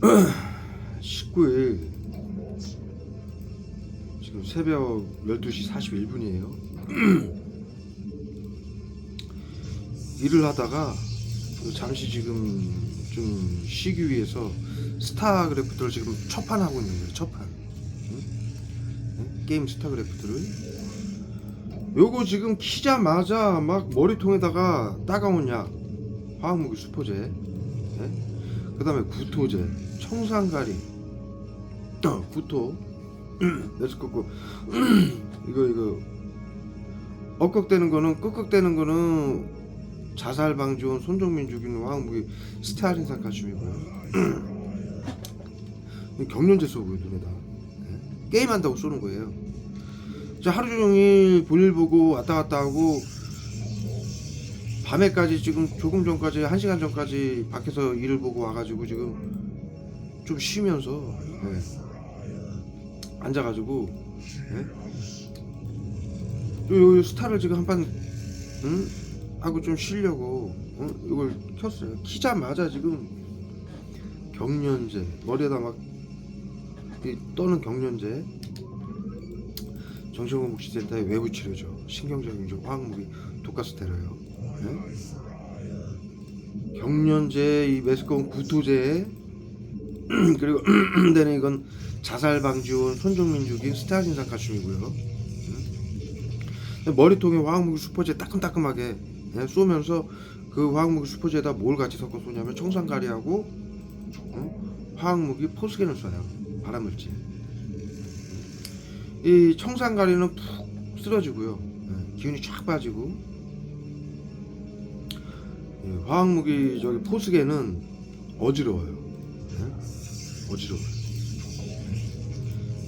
19일 지금 새벽 12시 41분이에요. 일을 하다가 잠시 지금 좀 쉬기 위해서 스타크래프트를 지금 첫판하고 있는 거예요. 첫판. 응? 게임 스타크래프트를. 요거 지금 키자마자 막 머리통에다가 따가운 약, 화학무기 수포제, 그 다음에 구토제, 청산가리, 구토, 내스코코. 이거 억걱대는 거는, 끄꺽대는 거는 자살 방지원, 손정민 죽이는 화학무기 스타린산 칼슘이고요. 경련제 쏘고요, 눈에다. 게임한다고 쏘는 거예요. 자, 하루 종일 볼일 보고 왔다 갔다 하고 밤에까지 지금 조금 전까지 1시간 전까지 밖에서 일을 보고 와가지고 지금 좀 쉬면서 앉아가지고 요 스타를 지금 한판 하고 좀 쉬려고 이걸 켰어요. 키자마자 지금 경련제 머리에다 막 떠는 경련제, 정신건강복지센터의 외부 치료죠. 신경적인 화학무기 독가스 테러요. 경련제, 이 메스꺼운 구토제, 그리고 되는 이건 자살 방지원, 손정민 죽인 스타린산 칼슘이고요. 머리통에 화학무기 수포제 따끔따끔하게 쏘면서 그 화학무기 수포제에다 뭘 같이 섞어 쏘냐면 청산가리하고 화학무기 포스겐을 쏴요. 발암물질. 이 청산가리는 푹 쓰러지고요. 기운이 쫙 빠지고, 화학무기 저기 포스겐은 어지러워요. 어지러워요.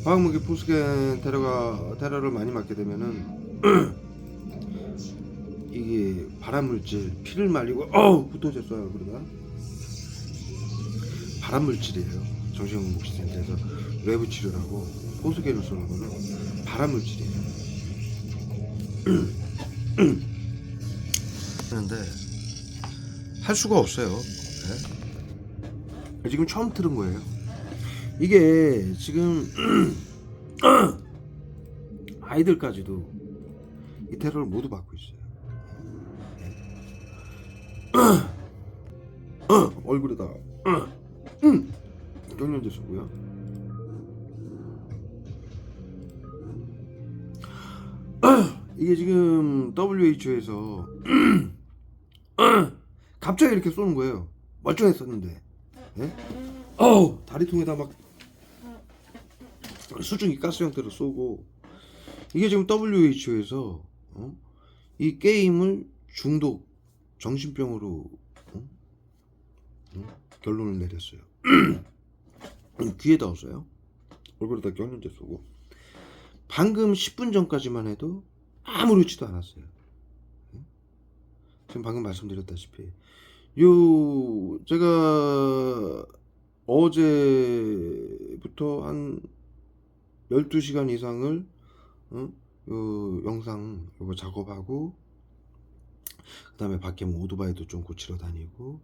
화학무기 포스겐 테러를 많이 맞게 되면은 이게 발암물질, 피를 말리고 구토제 쏴요. 그러다 발암물질이에요. 정신건강복지센터에서 외부 치료라고 포스겐을 쏘는 거는 발암물질이에요. 그런데 할 수가 없어요. 지금 처음 들은 거예요. 이게 지금 아이들까지도 이 테러를 모두 받고 있어요. 얼굴에다 경련제 쏘고요. 이게 지금 WHO에서 갑자기 이렇게 쏘는 거예요. 멀쩡했었는데. 다리통에다 막 수증기 가스 형태로 쏘고. 이게 지금 WHO에서 이 게임을 중독 정신병으로 결론을 내렸어요. 귀에다 었어요. 얼굴에다 경련제 쏘고. 방금 10분 전까지만 해도 아무렇지도 않았어요. 지금 방금 말씀드렸다시피 제가 어제부터 한 12시간 이상을 영상 이거 작업하고, 그 다음에 밖에 뭐 오토바이도 좀 고치러 다니고,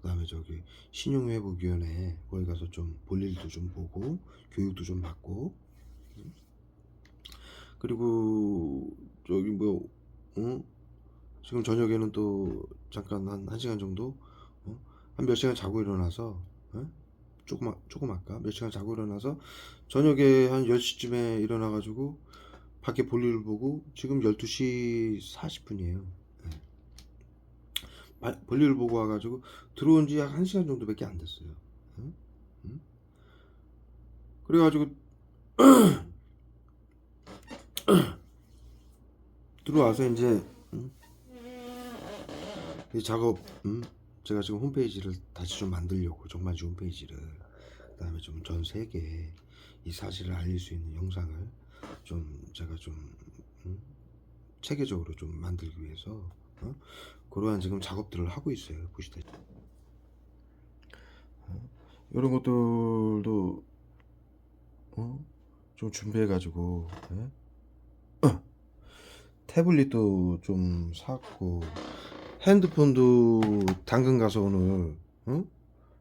그 다음에 저기 신용회복위원회 거기 가서 좀 볼일도 좀 보고 교육도 좀 받고, 그리고 저기 뭐 지금 저녁에는 또 잠깐 한 1시간 정도 한 몇 시간 자고 일어나서 조금 아까 몇 시간 자고 일어나서 저녁에 한 10시쯤에 일어나가지고 밖에 볼일을 보고 지금 12시 40분이에요. 볼일을 보고 와가지고 들어온 지 약 1시간 정도밖에 안 됐어요. 그래가지고 들어와서 이제 이 작업, 제가 지금 홈페이지를 다시 좀 만들려고, 정말지 홈페이지를, 그 다음에 좀 전 세계에 이 사실을 알릴 수 있는 영상을 좀 제가 좀 체계적으로 좀 만들기 위해서 그러한 지금 작업들을 하고 있어요. 보시다시피 이런 것들도 좀 준비해 가지고 태블릿도 좀 샀고, 핸드폰도 당근 가서 오늘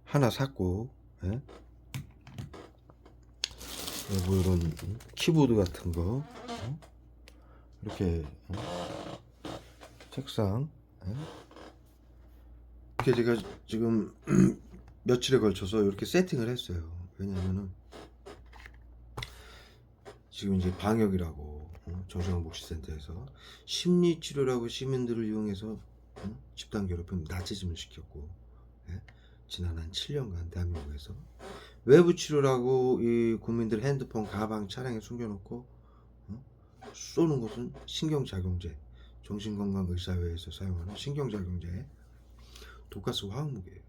하나 샀고, 예? 뭐 이런 키보드 같은 거 이렇게 책상 이렇게 제가 지금 며칠에 걸쳐서 이렇게 세팅을 했어요. 왜냐면은 지금 이제 방역이라고 정신건복지센터에서 심리치료라고 시민들을 이용해서 집단 괴롭힘 나치즘을 시켰고, 예? 지난 한 7년간 대한민국에서 외부 치료라고 이 국민들 핸드폰, 가방, 차량에 숨겨놓고 쏘는 것은 신경작용제, 정신건강의사회에서 사용하는 신경작용제 독가스 화학무기예요.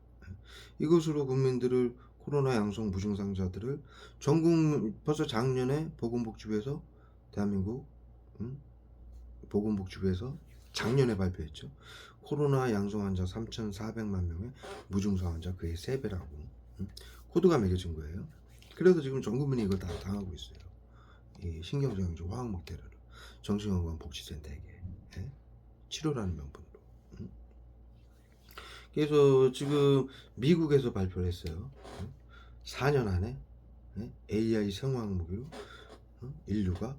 이것으로 국민들을 코로나 양성 무증상자들을 전국 벌써 작년에 보건복지부에서 대한민국 보건복지부에서 작년에 발표했죠. 코로나 양성 환자 3,400만 명의 무증상 환자 그의 3배라고 코드가 매겨진 거예요. 그래서 지금 전 국민이 이걸 다 당하고 있어요. 이 신경작용제 화학무기 테러를 정신건강복지센터에게 치료라는 명분으로. 그래서 지금 미국에서 발표를 했어요. 4년 안에 AI 생화학 무기로 인류가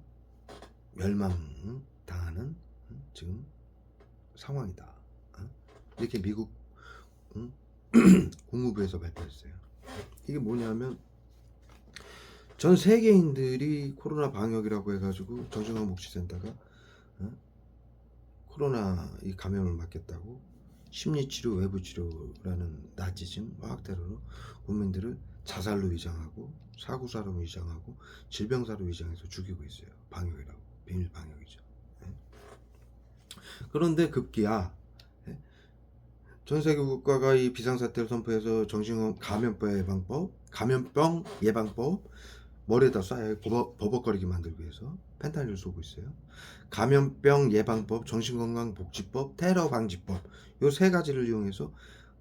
멸망당하는 지금 상황이다. 이렇게 미국 국무부에서 발표했어요. 이게 뭐냐면 전 세계인들이 코로나 방역이라고 해가지고 정신건강복지센터가 코로나 이 감염을 막겠다고 심리치료, 외부치료라는 나치즘, 화학테러로 국민들을 자살로 위장하고 사고사로 위장하고 질병사로 위장해서 죽이고 있어요. 방역이라고. 비밀 방역이죠. 그런데 급기야 전 세계 국가가 이 비상사태를 선포해서 감염병 예방법 머리에다 쏴요. 버벅거리게 만들기 위해서 펜타닐을 쏘고 있어요. 감염병 예방법, 정신건강복지법, 테러방지법 요 3가지를 이용해서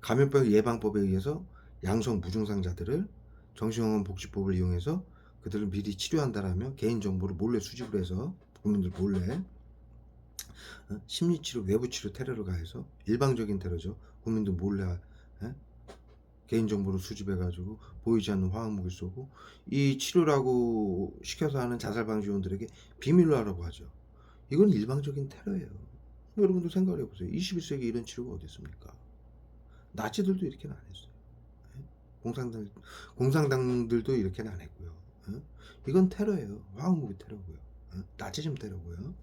감염병 예방법에 의해서 양성 무증상자들을 정신건강복지법을 이용해서 그들을 미리 치료한다라며 개인정보를 몰래 수집을 해서 국민들 몰래 심리치료, 외부치료 테러를 가해서 일방적인 테러죠. 국민들 몰래 개인정보를 수집해가지고 보이지 않는 화학무기 쏘고 이 치료라고 시켜서 하는 자살방지원들에게 비밀로 하라고 하죠. 이건 일방적인 테러예요. 여러분도 생각을 해보세요. 21세기 이런 치료가 어디 있습니까? 나치들도 이렇게는 안 했어요. 공산당들도 이렇게는 안 했고요. 이건 테러예요. 화학무기 테러고요. 나치즘 테러고요.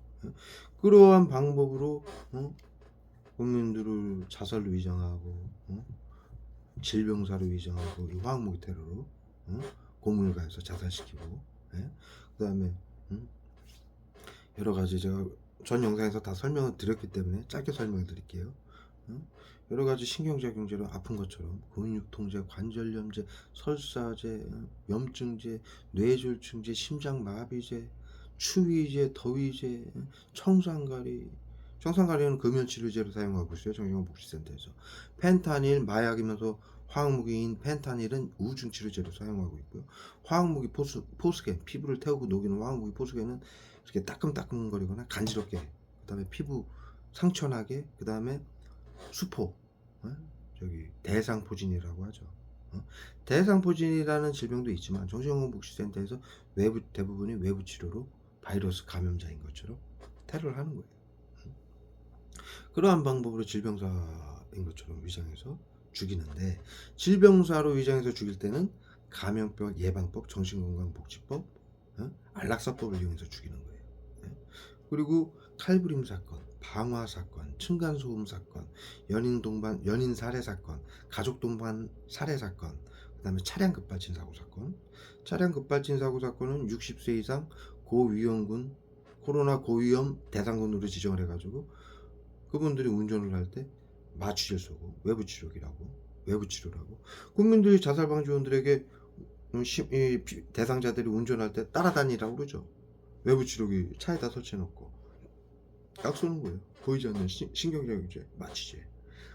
그러한 방법으로 국민들을 자살로 위장하고 질병사로 위장하고 이 화학무기 테러로 공문을 가해서 자살시키고 그 다음에 여러가지 제가 전 영상에서 다 설명을 드렸기 때문에 짧게 설명을 드릴게요. 여러가지 신경작용제로 아픈 것처럼 근육통제, 관절염제, 설사제, 염증제, 뇌졸중제, 심장마비제, 추위제, 더위제, 청산가리는 금연치료제로 사용하고 있어요. 정신건강복지센터에서. 펜타닐, 마약이면서 화학무기인 펜타닐은 우울증치료제로 사용하고 있고요. 화학무기 포스겐, 피부를 태우고 녹이는 화학무기 포스겐은 이렇게 따끔따끔거리거나 간지럽게, 그 다음에 피부 상처나게, 그 다음에 수포, 대상포진이라고 하죠. 대상포진이라는 질병도 있지만 정신건강복지센터에서 대부분이 외부 치료로 바이러스 감염자인 것처럼 테러를 하는 거예요. 그러한 방법으로 질병사인 것처럼 위장해서 죽이는데, 질병사로 위장해서 죽일 때는 감염병 예방법, 정신건강복지법, 안락사법을 이용해서 죽이는 거예요. 그리고 칼부림 사건, 방화 사건, 층간소음 사건, 연인 살해 사건, 가족 동반 살해 사건, 그 다음에 차량 급발진 사고 사건. 차량 급발진 사고 사건은 60세 이상 고위험군, 코로나 고위험 대상군으로 지정을 해가지고 그분들이 운전을 할 때 마취제를 쏘고 외부치료라고 국민들이 자살방지원들에게 대상자들이 운전할 때 따라다니라고 그러죠. 외부치료기 차에다 설치해놓고 딱 쏘는 거예요. 보이지 않는 신경작용제, 마취제,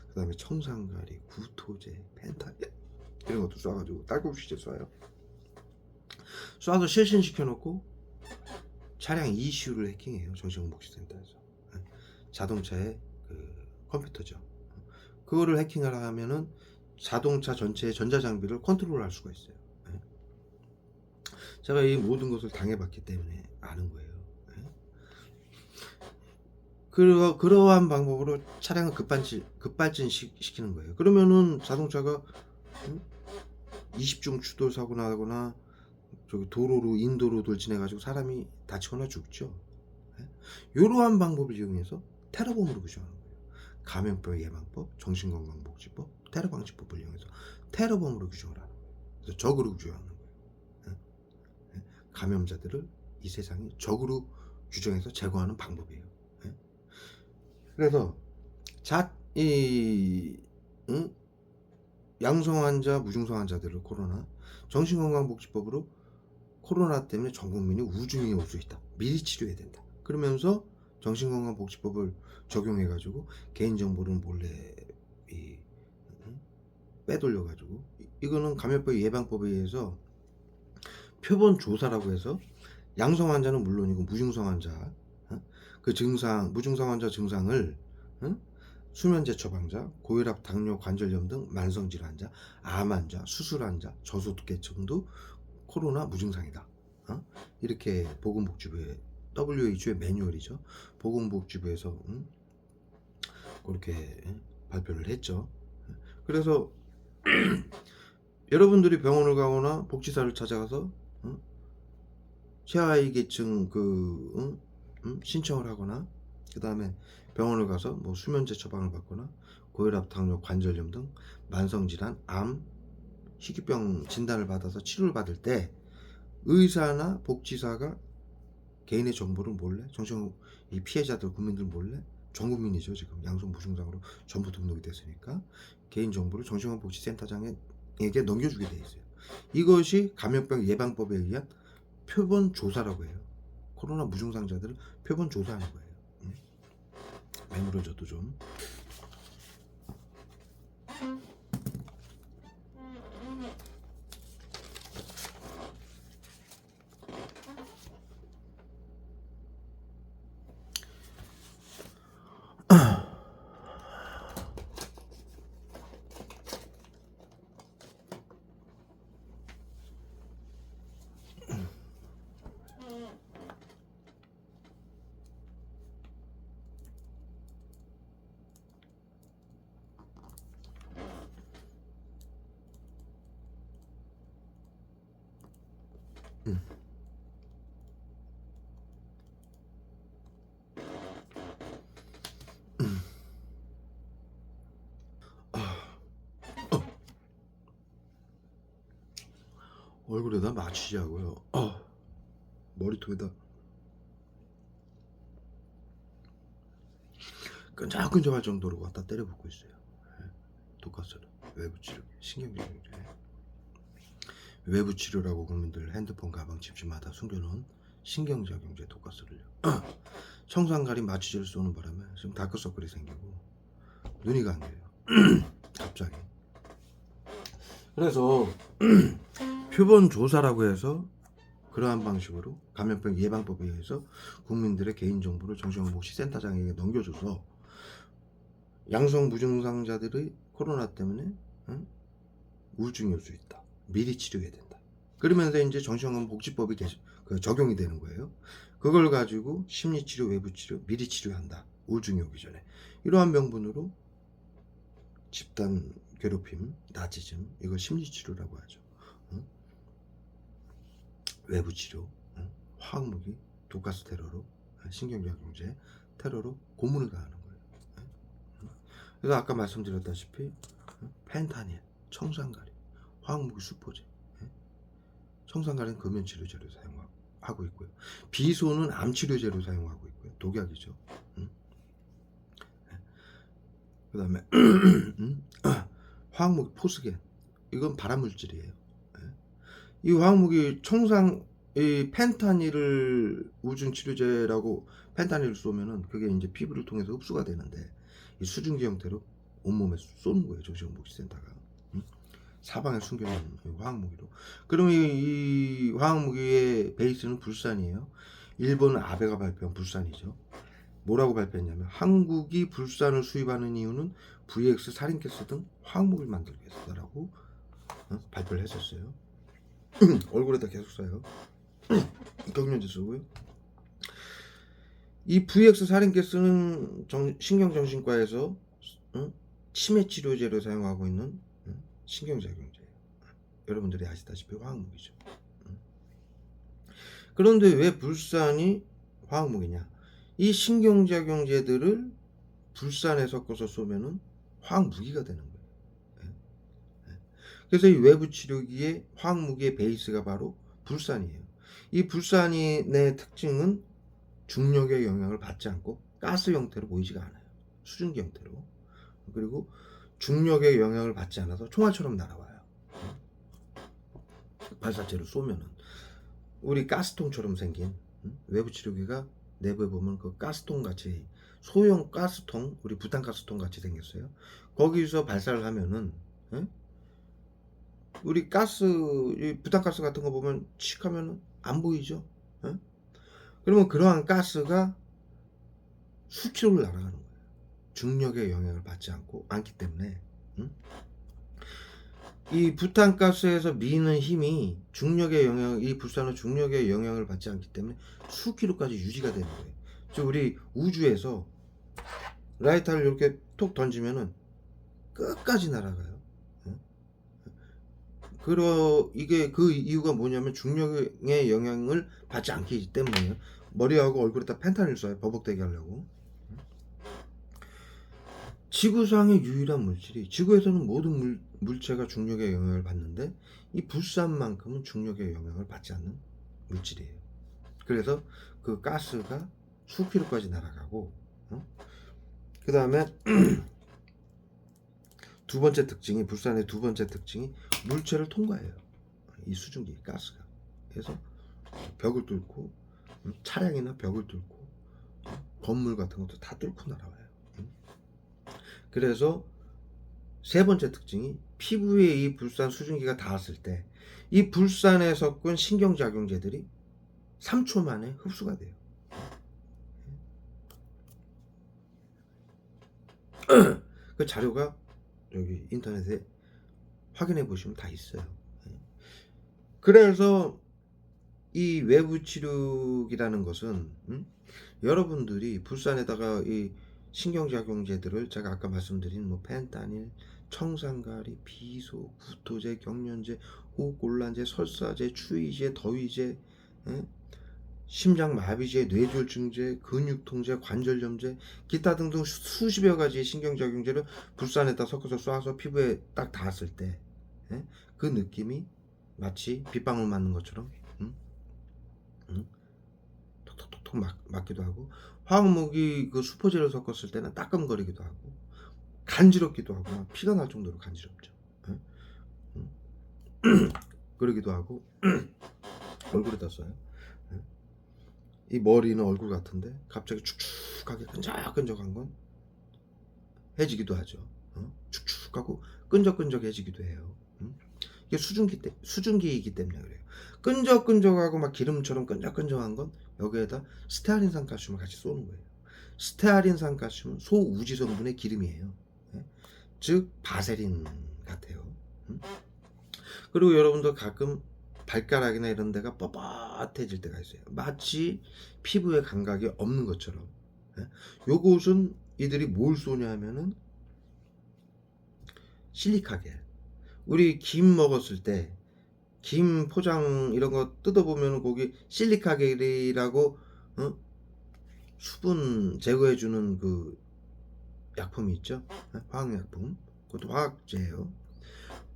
그 다음에 청산가리, 구토제, 펜타닐 이런 것도 쏴가지고 딸꾹질제 쏴요. 쏴서 실신시켜놓고 차량 ECU를 해킹해요. 정신건강복지센터에서. 자동차의 그 컴퓨터죠. 그거를 해킹하려 하면은 자동차 전체의 전자장비를 컨트롤할 수가 있어요. 예. 제가 이 모든 것을 당해봤기 때문에 아는 거예요. 예. 그러한 방법으로 차량을 급발진시키는 거예요. 그러면은 자동차가 20중 추돌 사고 나거나 저기 도로로 인도로 돌진해 가지고 사람이 다치거나 죽죠. 예. 요러한 방법을 이용해서 테러범으로 규정하는 거예요. 감염병 예방법, 정신건강복지법, 테러방지법을 이용해서 테러범으로 규정을 하는 거예요. 그래서 적으로 규정하는 거예요. 예. 예. 감염자들을 이 세상에 적으로 규정해서 제거하는 방법이에요. 예. 그래서 양성 환자, 무증상 환자들을 코로나 정신건강복지법으로 코로나 때문에 전 국민이 우중이 올 수 있다. 미리 치료해야 된다. 그러면서 정신건강복지법을 적용해가지고 개인정보를 몰래 빼돌려가지고 이거는 감염병 예방법에 의해서 표본 조사라고 해서 양성 환자는 물론이고 무증상 환자 그 증상 무증상 환자 증상을 수면제 처방자, 고혈압, 당뇨, 관절염 등 만성질환 환자, 암 환자, 수술 환자, 저소득계층도 코로나 무증상이다. 이렇게 보건복지부의 WHO의 매뉴얼이죠. 보건복지부에서 그렇게 발표를 했죠. 그래서 여러분들이 병원을 가거나 복지사를 찾아가서 최하위계층 신청을 하거나 그 다음에 병원을 가서 뭐 수면제 처방을 받거나 고혈압, 당뇨, 관절염 등 만성질환, 암, 희귀병 진단을 받아서 치료를 받을 때 의사나 복지사가 개인의 정보를 몰래 이 피해자들 국민들 몰래 전 국민이죠. 지금 양성 무증상으로 전부 등록이 됐으니까 개인 정보를 정신건강복지센터장에게 넘겨주게 돼 있어요. 이것이 감염병 예방법에 의한 표본 조사라고 해요. 코로나 무증상자들을 표본 조사하는 거예요. 매물어져도 좀. 얼굴에다 맞추자고요. 머리통에다 끈적끈적할 정도로 갖다 때려 붓고 있어요. 독가스를 외부 치료, 신경치료. 외부 치료라고 국민들 핸드폰, 가방, 집집마다 숨겨놓은 신경작용제 독가스를요. 청산가리 마취제를 쏘는 바람에 지금 다크서클이 생기고 눈이 감겨요. 갑자기. 그래서 표본 조사라고 해서 그러한 방식으로 감염병 예방법에 의해서 국민들의 개인정보를 정신건강복지센터장에게 넘겨줘서 양성 무증상자들의 코로나 때문에 우울증이 올 수 있다. 미리 치료해야 된다. 그러면서 이제 정신건강복지법이 적용이 되는 거예요. 그걸 가지고 심리치료, 외부치료, 미리 치료한다. 우울증이 오기 전에. 이러한 명분으로 집단 괴롭힘, 나치즘, 이걸 심리치료라고 하죠. 외부치료, 화학무기, 독가스 테러로, 신경작용제, 테러로 고문을 가하는 거예요. 그래서 아까 말씀드렸다시피 펜타닐, 청산가리, 화학무기 수포제, 청산가리는 금연치료제로 사용하고 있고요. 비소는 암치료제로 사용하고 있고요. 독약이죠. 그 다음에 화학무기 포스겐, 이건 발암물질이에요. 이 화학무기 이 펜타닐을 우울증 치료제라고 펜타닐을 쏘면은 그게 이제 피부를 통해서 흡수가 되는데 이 수증기 형태로 온몸에 쏘는 거예요. 정신건강복지센터가 사방에 숨겨놓은 화학무기로. 그러면 이 화학무기의 베이스는 불산이에요. 일본 아베가 발표한 불산이죠. 뭐라고 발표했냐면 한국이 불산을 수입하는 이유는 VX 살인가스 등 화학무기를 만들기 위해서다라고 발표를 했었어요. 얼굴에다 계속 써요. 경련지 쓰고요. 이 VX 살인가스는 신경정신과에서 치매 치료제로 사용하고 있는 신경작용제예요. 여러분들이 아시다시피 화학무기죠. 그런데 왜 불산이 화학무기냐? 이 신경작용제들을 불산에 섞어서 쏘면은 화학무기가 되는 거예요. 그래서 이 외부 치료기의 화학무기의 베이스가 바로 불산이에요. 이 불산의 특징은 중력의 영향을 받지 않고 가스 형태로 보이지가 않아요. 수증기 형태로. 그리고 중력의 영향을 받지 않아서 총알처럼 날아와요. 발사체를 쏘면은 우리 가스통처럼 생긴 외부 치료기가 내부에 보면 그 가스통 같이 소형 가스통, 우리 부탄가스통 같이 생겼어요. 거기서 발사를 하면은 우리 가스, 이 부탄가스 같은 거 보면 칙 하면은 안 보이죠. 그러면 그러한 가스가 수킬로를 날아가는 거예요. 중력의 영향을 받지 않기 때문에 이 부탄가스에서 미는 힘이 중력의 영향, 이 불산은 중력의 영향을 받지 않기 때문에 수킬로까지 유지가 되는 거예요. 즉 우리 우주에서 라이터를 이렇게 톡 던지면은 끝까지 날아가요. 이게 그 이유가 뭐냐면 중력의 영향을 받지 않기 때문이에요. 머리하고 얼굴에다 펜타닐 쏴요. 버벅대게 하려고. 지구상의 유일한 물질이, 지구에서는 모든 물체가 중력의 영향을 받는데 이 불산만큼은 중력의 영향을 받지 않는 물질이에요. 그래서 그 가스가 수킬로까지 날아가고, 그 다음에 두 번째 특징이, 불산의 두 번째 특징이 물체를 통과해요. 이 수증기 가스가. 그래서 벽을 뚫고, 차량이나 벽을 뚫고, 건물 같은 것도 다 뚫고 날아와요. 그래서 세 번째 특징이 피부에 이 불산 수증기가 닿았을 때 이 불산에 섞은 신경작용제들이 3초 만에 흡수가 돼요. 그 자료가 여기 인터넷에 확인해 보시면 다 있어요. 그래서 이 외부 치료기라는 것은 여러분들이 불산에다가 이 신경작용제들을 제가 아까 말씀드린 뭐 펜타닐, 청산가리, 비소, 구토제, 경련제, 호흡곤란제, 설사제, 추위제, 더위제, 심장마비제, 뇌졸중제, 근육통제, 관절염제, 기타 등등 수십여 가지의 신경작용제를 불산에다 섞어서 쏴서 피부에 딱 닿았을 때 그 느낌이 마치 빗방울 맞는 것처럼 톡톡톡톡 맞기도 하고, 화학무기 그 수포제를 섞었을 때는 따끔거리기도 하고 간지럽기도 하고 피가 날 정도로 간지럽죠. 그러기도 하고 얼굴에다 써요. 이 머리는 얼굴 같은데 갑자기 축축하게 끈적끈적한 건 해지기도 하죠. 축축하고 끈적끈적해지기도 해요. 이게 수증기이기 때문에 그래요. 끈적끈적하고 막 기름처럼 끈적끈적한 건 여기에다 스테아린산 칼슘을 같이 쏘는 거예요. 스테아린산 칼슘은 소우지 성분의 기름이에요. 즉 바세린 같아요. 그리고 여러분들 가끔 발가락이나 이런 데가 뻣뻣해질 때가 있어요. 마치 피부에 감각이 없는 것처럼. 요것은 이들이 뭘 쏘냐 하면은 실리카겔. 우리 김 먹었을 때 김 포장 이런 거 뜯어보면 거기 실리카겔이라고 수분 제거해주는 그 약품이 있죠. 화학약품. 그것도 화학제예요.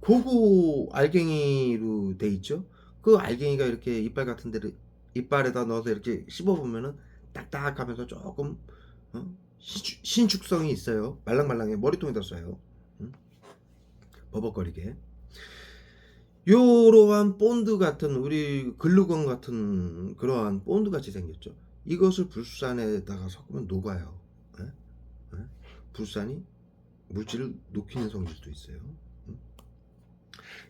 그거 알갱이로 돼 있죠. 그 알갱이가 이렇게 이빨 같은 데를 이빨에다 넣어서 이렇게 씹어보면은 딱딱하면서 조금 신축성이 있어요. 말랑말랑해. 머리통에다 써요. 버벅거리게. 요러한 본드 같은, 우리 글루건 같은 그러한 본드 같이 생겼죠. 이것을 불산에다가 섞으면 녹아요. 불산이 물질을 녹이는 성질도 있어요.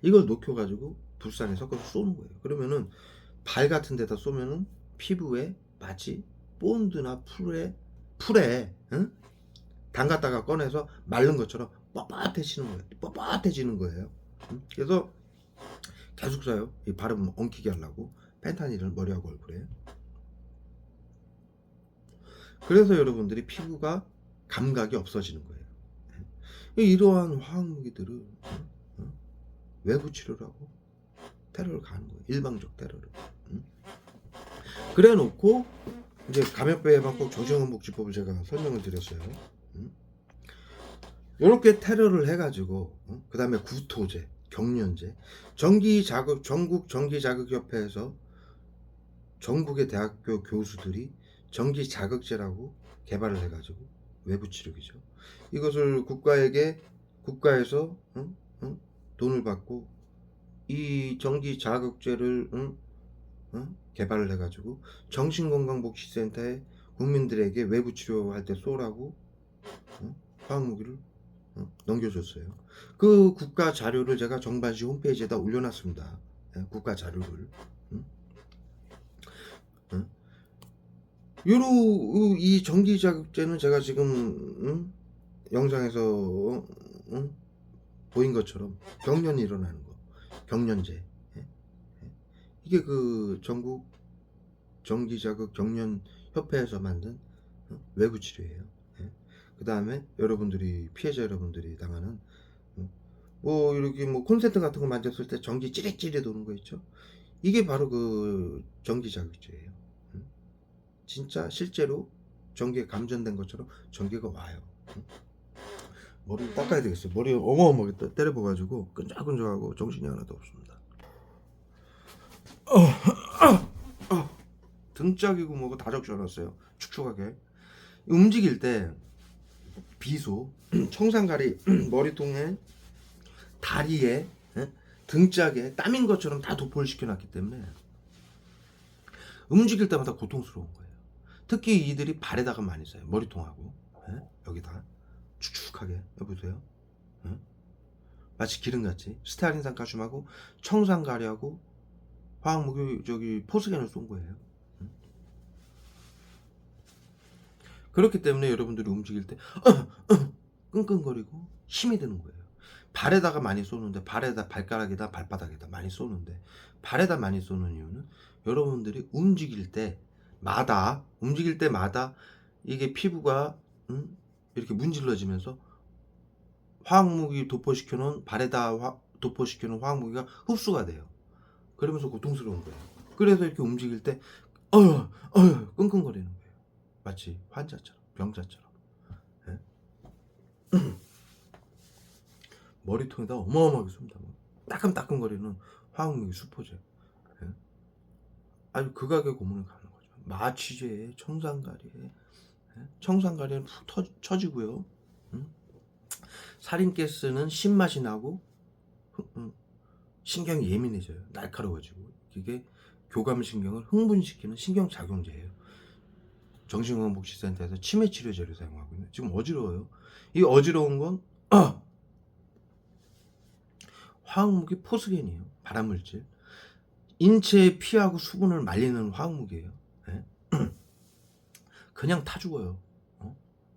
이걸 녹여가지고 불산에 섞어서 쏘는 거예요. 그러면은 발 같은 데다 쏘면은 피부에 마치 본드나 풀에 담갔다가 꺼내서 마른 것처럼 뻣뻣해지는 거예요. 그래서 계속 써요. 이 발음 엉키게 하려고 펜타닐을 머리하고 얼굴에. 그래서 여러분들이 피부가 감각이 없어지는 거예요. 이러한 화학 무기들을 외부 치료라고 테러를 가는 거예요. 일방적 테러를. 그래 놓고 이제 감염병 예방법 정신건강복지법을 제가 설명을 드렸어요. 이렇게 테러를 해가지고 그 다음에 구토제, 경련제, 전국 전기자극협회에서 전국의 대학교 교수들이 전기자극제라고 개발을 해가지고 외부 치료기죠. 이것을 국가에서 돈을 받고 이 전기자극제를 개발을 해가지고 정신건강복지센터에 국민들에게 외부 치료할 때 쏘라고 화학무기를 넘겨줬어요. 그 국가 자료를 제가 정반시 홈페이지에다 올려놨습니다. 국가 자료를. 이 전기자극제는 제가 지금 영상에서 보인 것처럼 경련이 일어나는 거, 경련제. 이게 그 전국 전기자극 경련 협회에서 만든 외부 치료예요. 그 다음에 여러분들이 피해자 여러분들이 당하는 뭐 이렇게 뭐 콘센트 같은 거 만졌을 때 전기 찌릿찌릿 도는 거 있죠. 이게 바로 그 전기자극제예요. 진짜 실제로 전기에 감전된 것처럼 전기가 와요. 머리를 닦아야 되겠어요. 머리 어마어마하게 때려봐가지고 끈적끈적하고 정신이 하나도 없습니다. 등짝이고 뭐고 다 적셔놨어요. 축축하게. 움직일 때 비소, 청산가리, 머리통에, 다리에, 등짝에 땀인 것처럼 다 도포를 시켜놨기 때문에 움직일 때마다 고통스러운 거예요. 특히 이들이 발에다가 많이 써요. 머리통하고 여기다 축축하게 해보세요. 마치 기름같이 스타일린산 칼슘하고 청산가리하고 화학무기 포스겐을 쏜 거예요. 그렇기 때문에 여러분들이 움직일 때 끙끙거리고 힘이 드는 거예요. 발에다가 많이 쏘는데 발가락에다 발바닥에다 많이 쏘는데 발에다 많이 쏘는 이유는 여러분들이 움직일 때마다 이게 피부가 이렇게 문질러지면서 화학무기 발에다 도포시켜놓은 화학무기가 흡수가 돼요. 그러면서 고통스러운 거예요. 그래서 이렇게 움직일 때 끙끙거리는 거예요. 마치 환자처럼, 병자처럼. 머리통에다 어마어마하게 쏩니다. 따끔따끔거리는 화학무기 수포제. 아주 극악의 고문을 가는 거죠. 마취제에, 청산가리는 푹 쳐지고요. 살인가스는 신맛이 나고 신경이 예민해져요. 날카로워지고. 이게 교감신경을 흥분시키는 신경작용제예요. 정신건강복지센터에서 치매치료제를 사용하고 있는. 지금 어지러워요. 이 어지러운 건 화학무기 포스겐이에요. 발암물질. 인체의 피하고 수분을 말리는 화학무기예요. 그냥 타 죽어요.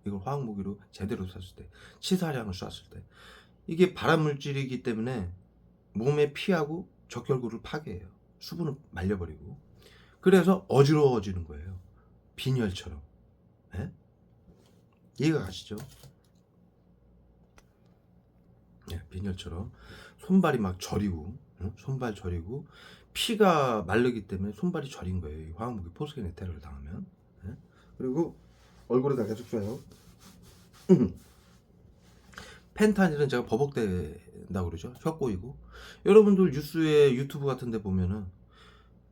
이걸 화학무기로 제대로 쐈을 때, 치사량을 쐈을 때. 이게 발암물질이기 때문에 몸의 피하고 적혈구를 파괴해요. 수분을 말려버리고. 그래서 어지러워지는 거예요. 빈혈처럼. 이해가 가시죠? 빈혈처럼 손발이 막 저리고, 손발 저리고 피가 마르기 때문에 손발이 저린 거예요. 이 화학무기 포스겐의 테러를 당하면. 그리고 얼굴에다 계속 쏴요. 펜타닐은 제가 버벅댄다고 그러죠. 혀 꼬이고. 여러분들 뉴스에 유튜브 같은 데 보면은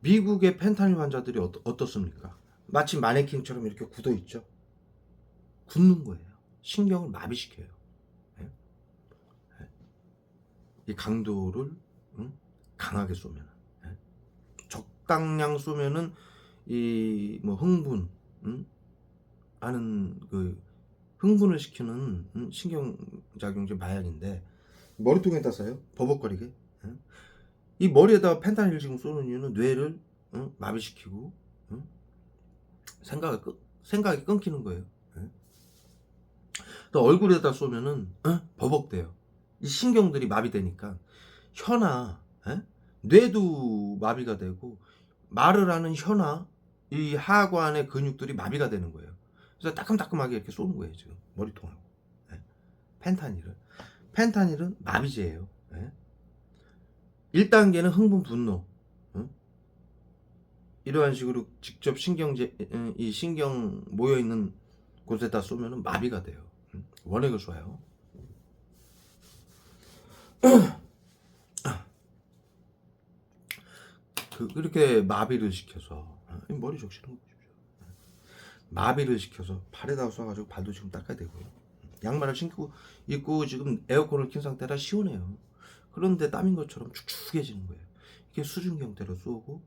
미국의 펜타닐 환자들이 어떻습니까? 마치 마네킹처럼 이렇게 굳어 있죠. 굳는 거예요. 신경을 마비시켜요. 이 강도를 강하게 쏘면, 적당량 쏘면은 이 뭐 흥분 하는 그 흥분을 시키는 신경작용제 마약인데 머리통에다 쏴요. 버벅거리게. 이 머리에다가 펜타닐 지금 쏘는 이유는 뇌를 마비시키고 생각이 끊기는 거예요. 또 얼굴에다 쏘면은 버벅대요. 이 신경들이 마비되니까 혀나 뇌도 마비가 되고 말을 하는 혀나 이 하관의 근육들이 마비가 되는 거예요. 그래서 따끔따끔하게 이렇게 쏘는 거예요 지금 머리통하고. 예. 펜타닐을. 펜타닐은 마비제예요. 예. 1단계는 흥분 분노. 이러한 식으로 직접 신경제 이 신경 모여 있는 곳에다 쏘면은 마비가 돼요. 원액을 쏴요. 그렇게 마비를 시켜서 머리 적시는 거 보십시오. 마비를 시켜서 발에다 쏴가지고 발도 지금 닦아야 되고요. 양말을 신고 입고 지금 에어컨을 킨 상태라 시원해요. 그런데 땀인 것처럼 축축해지는 거예요. 이게 수증경대로 쏘고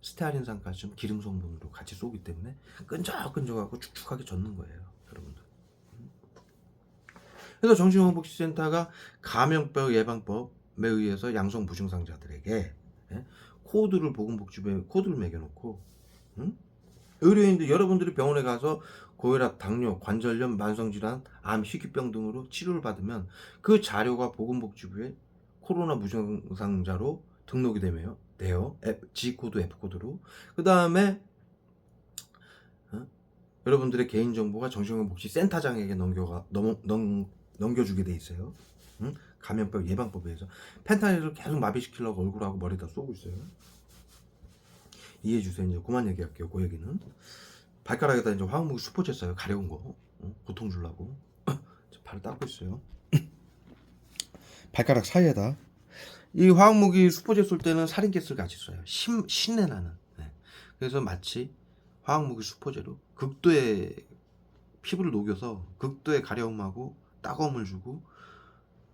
스테아린산까지 기름 성분으로 같이 쏘기 때문에 끈적끈적하고 축축하게 젖는 거예요, 여러분들. 그래서 정신건강복지센터가 감염병 예방법에 의해서 양성 무증상자들에게 코드를 보건복지부에 코드를 매겨놓고 의료인들 여러분들이 병원에 가서 고혈압, 당뇨, 관절염, 만성질환, 암, 희귀병 등으로 치료를 받으면 그 자료가 보건복지부에 코로나 무증상자로 등록이 돼요. G코드, F코드로. 그 다음에 여러분들의 개인정보가 정신건강복지센터장에게 넘겨주게 돼 있어요. 감염병 예방법에 의해서 펜타닐을 계속 마비시키려고 얼굴하고 머리에다 쏘고 있어요. 이해해주세요. 이제 그만 얘기할게요. 그 얘기는 발가락에다 이제 화학무기 수포제 써요. 가려운 거 고통 주려고. 발을 닦고 있어요. 발가락 사이에다 이 화학무기 수포제 쏠 때는 살인가스를 같이 써요. 신내 나는. 그래서 마치 화학무기 수포제로 극도의 피부를 녹여서 극도의 가려움하고 따가움을 주고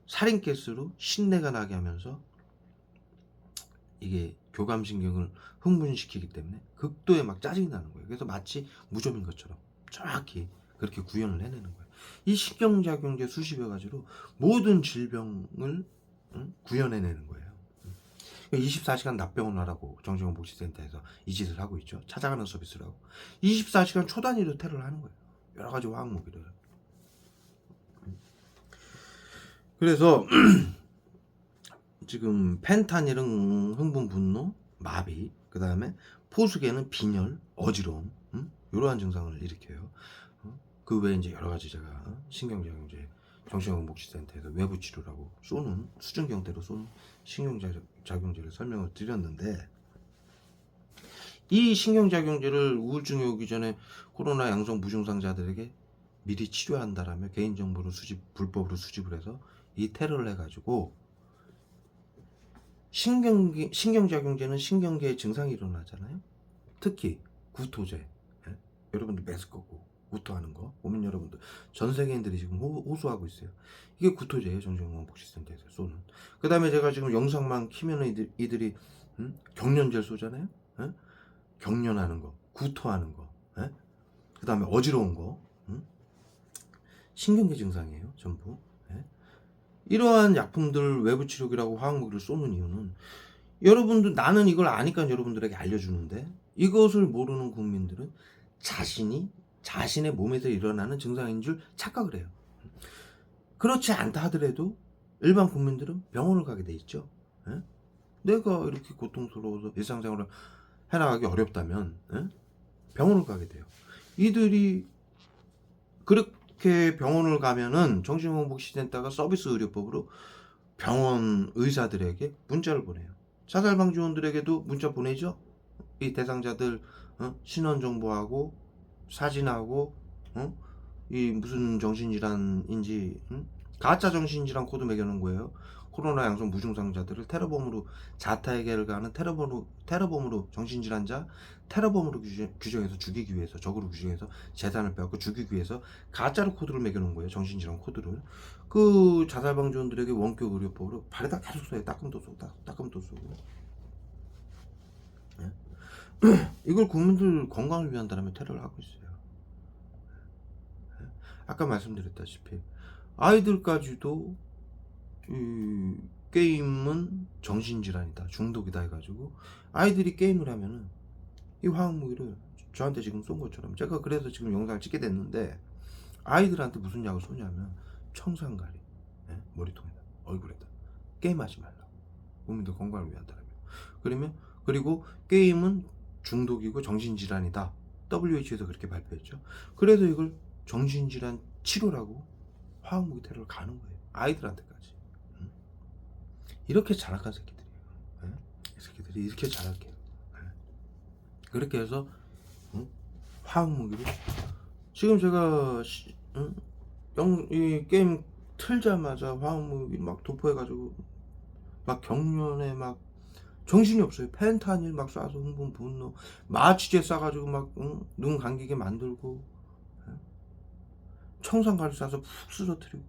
살인가스로 신내가 나게 하면서 이게 교감신경을 흥분시키기 때문에 극도의 막 짜증이 나는 거예요. 그래서 마치 무좀인 것처럼 정확히 그렇게 구현을 해내는 거예요. 이 신경작용제 수십여 가지로 모든 질병을 구현해내는 거예요. 24시간 납병원 하라고 정신건강복지센터에서 이 짓을 하고 있죠. 찾아가는 서비스를 하고 24시간 초단위로 테러를 하는 거예요. 여러 가지 화학무기를. 그래서 지금 펜타닐은 흥분 분노, 마비, 그 다음에 포수계는 빈혈, 어지러움, 이러한 증상을 일으켜요. 그 외에 이제 여러 가지 제가 신경작용제 정신건강복지센터에서 외부 치료라고 쏘는 수증경대로 쏘는 신경작용제를 설명을 드렸는데 이 신경작용제를 우울증이 오기 전에 코로나 양성 무증상자들에게 미리 치료한다라며 개인정보를 불법으로 수집을 해서 이 테러를 해가지고 신경작용제는 신경계에 증상이 일어나잖아요. 특히 구토제, 여러분들 메스 걷고 구토하는 거 보면 여러분들 전 세계인들이 지금 호소하고 있어요. 이게 구토제예요. 정신건강복지센터에서 쏘는. 그 다음에 제가 지금 영상만 키면 이들이 경련제를 쏘잖아요. 경련하는 거, 구토하는 거, 그 다음에 어지러운 거, 신경계 증상이에요. 전부. 이러한 약품들 외부 치료기라고 화학무기를 쏘는 이유는 여러분들 나는 이걸 아니까 여러분들에게 알려주는데 이것을 모르는 국민들은 자신의 몸에서 일어나는 증상인 줄 착각을 해요. 그렇지 않다 하더라도 일반 국민들은 병원을 가게 돼 있죠. 내가 이렇게 고통스러워서 일상생활을 해나가기 어렵다면 병원을 가게 돼요. 이들이 그렇게 병원을 가면은 정신건강복지센터가 서비스 의료법으로 병원 의사들에게 문자를 보내요. 자살방지원들에게도 문자 보내죠. 이 대상자들 신원 정보하고 사진하고 이 무슨 정신질환인지 가짜 정신질환 코드 매겨놓은 거예요. 코로나 양성 무증상자들을 테러범으로 자타에게를 가는 테러범으로 정신질환자 테러범으로 규정해서 죽이기 위해서 적으로 규정해서 재산을 빼앗고 죽이기 위해서 가짜로 코드를 매겨놓은 거예요. 정신질환 코드를. 그 자살방지원들에게 원격 의료법으로 발에다 계속 쏘요. 따끔도 쏘고 따끔도 쏘고. 이걸 국민들 건강을 위한다면 테러를 하고 있어요. 아까 말씀드렸다시피 아이들까지도 게임은 정신질환이다, 중독이다 해가지고 아이들이 게임을 하면은 이 화학무기를 저한테 지금 쏜 것처럼 제가 그래서 지금 영상을 찍게 됐는데 아이들한테 무슨 약을 쏘냐면 청산가리, 예? 머리통에다, 얼굴에다. 게임하지 말라고. 국민들 건강을 위한다라며. 그리고 게임은 중독이고 정신질환이다. WHO에서 그렇게 발표했죠. 그래서 이걸 정신질환 치료라고 화학무기 테러를 가는 거예요. 아이들한테까지. 이렇게 자락한 새끼들이에요. 예? 이 새끼들이 이렇게 자락해요. 예? 그렇게 해서 화학무기를 지금 제가 이 게임 틀자마자 화학무기 막 도포해가지고 막 경련에 막 정신이 없어요. 펜타닐 막 쏴서 흥분 분노, 마취제 쏴가지고 막 눈 감기게 만들고, 예? 청산가리 쏴서 푹 쓰러뜨리고,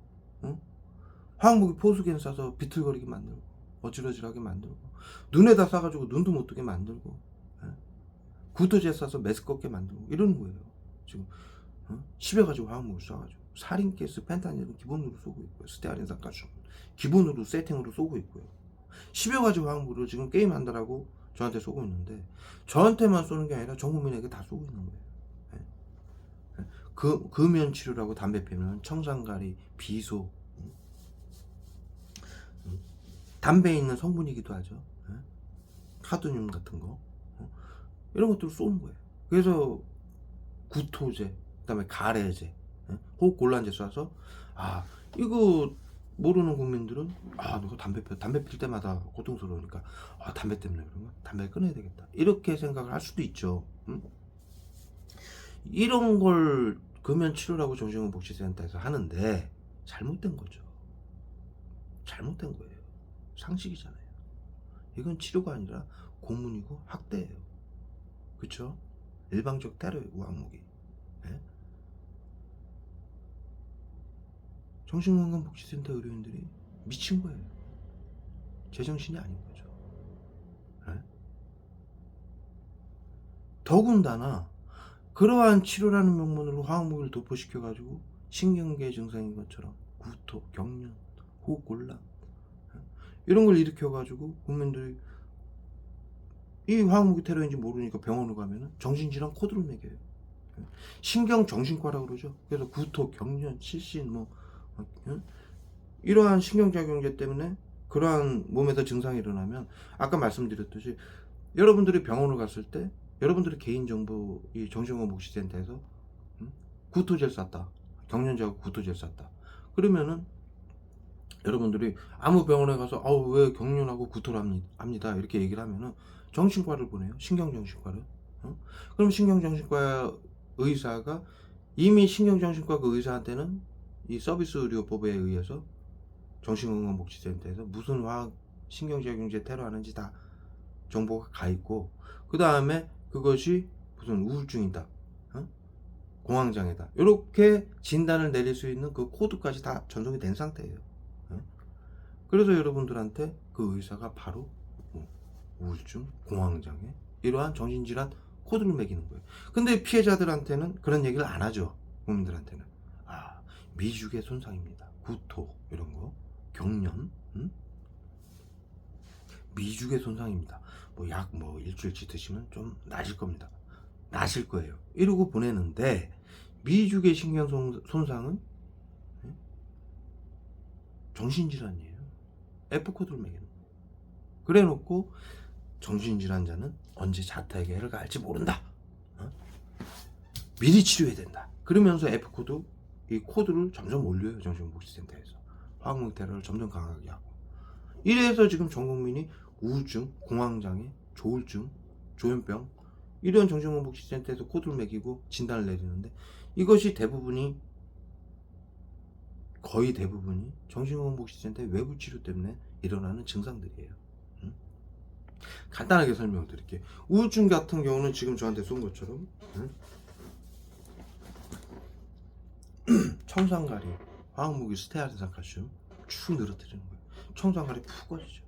화학무기 포수겐 쏴서 비틀거리게 만들고, 어지러지하게 만들고, 눈에다 쏴가지고 눈도 못 뜨게 만들고, 예? 구토제 쏴서 메스껍게 만들고 이러는 거예요. 지금 10여 가지 화학무기 쏴가지고 살인가스, 펜타닐은 기본으로 쏘고 있고요. 스테아린산가스 기본으로 세팅으로 쏘고 있고요. 10여 가지 화학무기를 지금 게임한다라고 저한테 쏘고 있는데, 저한테만 쏘는 게 아니라 전 국민에게 다 쏘고 있는 거예요. 예. 예. 금연 치료라고 담배 피우면 청산가리, 비소, 담배에 있는 성분이기도 하죠. 예. 카드뮴 같은 거, 이런 것들을 쏘는 거예요. 그래서 구토제, 그다음에 가래제, 예? 호흡곤란제 쏴서 이거 모르는 국민들은 누가 담배 필 때마다 고통스러우니까 담배 때문에 그런가? 담배 끊어야 되겠다. 이렇게 생각을 할 수도 있죠. 이런 걸 금연 치료라고 정신건강복지센터에서 하는데 잘못된 거죠. 잘못된 거예요. 상식이잖아요. 이건 치료가 아니라 고문이고 학대예요. 그쵸? 일방적 테러예요. 우악무기. 예? 정신건강복지센터 의료인들이 미친 거예요. 제정신이 아닌 거죠. 예? 더군다나 그러한 치료라는 명분으로 화학무기를 도포시켜가지고 신경계 증상인 것처럼 구토, 경련, 호흡곤란, 예? 이런 걸 일으켜가지고 국민들이 이 화학무기 테러인지 모르니까 병원을 가면은 정신질환 코드를 매겨요. 신경정신과라고 그러죠. 그래서 구토, 경련, 실신, 이러한 신경작용제 때문에 그러한 몸에서 증상이 일어나면 아까 말씀드렸듯이 여러분들이 병원을 갔을 때 여러분들의 개인정보 이 정신건강복지센터에서 구토제를 쐈다. 경련제하고 구토제를 쐈다. 그러면은 여러분들이 아무 병원에 가서 왜 경련하고 구토를 합니다. 이렇게 얘기를 하면은 정신과를 보내요. 신경정신과를. 그럼 신경정신과 의사가 이미 신경정신과 그 의사한테는 이 서비스 의료법에 의해서 정신건강복지센터에서 무슨 화학 신경작용제 테러하는지 다 정보가 가 있고, 그 다음에 그것이 무슨 우울증이다, 공황장애다, 이렇게 진단을 내릴 수 있는 그 코드까지 다 전송이 된 상태예요. 그래서 여러분들한테 그 의사가 바로 우울증, 공황장애, 이러한 정신질환 코드를 매기는 거예요. 근데 피해자들한테는 그런 얘기를 안 하죠. 국민들한테는 미주의 손상입니다. 구토 이런 거, 경련, 미주의 손상입니다. 약 일주일치 드시면 좀 나아질 겁니다. 나실 거예요. 이러고 보내는데 미주의 신경 손상은 정신질환이에요. F코드를 매기는 거예요. 그래 놓고 정신질환자는 언제 자택에 해를 가할지 모른다. 미리 치료해야 된다. 그러면서 F코드 이 코드를 점점 올려요. 정신건강복지센터에서 화학무기 테러를 점점 강하게 하고, 이래서 지금 전 국민이 우울증, 공황장애, 조울증, 조현병 이런 정신건강복지센터에서 코드를 매기고 진단을 내리는데, 이것이 거의 대부분이 정신건강복지센터의 외부 치료 때문에 일어나는 증상들이에요. 간단하게 설명드릴게요. 우울증 같은 경우는 지금 저한테 쏜 것처럼 청산가리, 화학무기, 스테아린산칼슘 쭉 늘어뜨리는 거예요. 청산가리 푹 꺼지죠.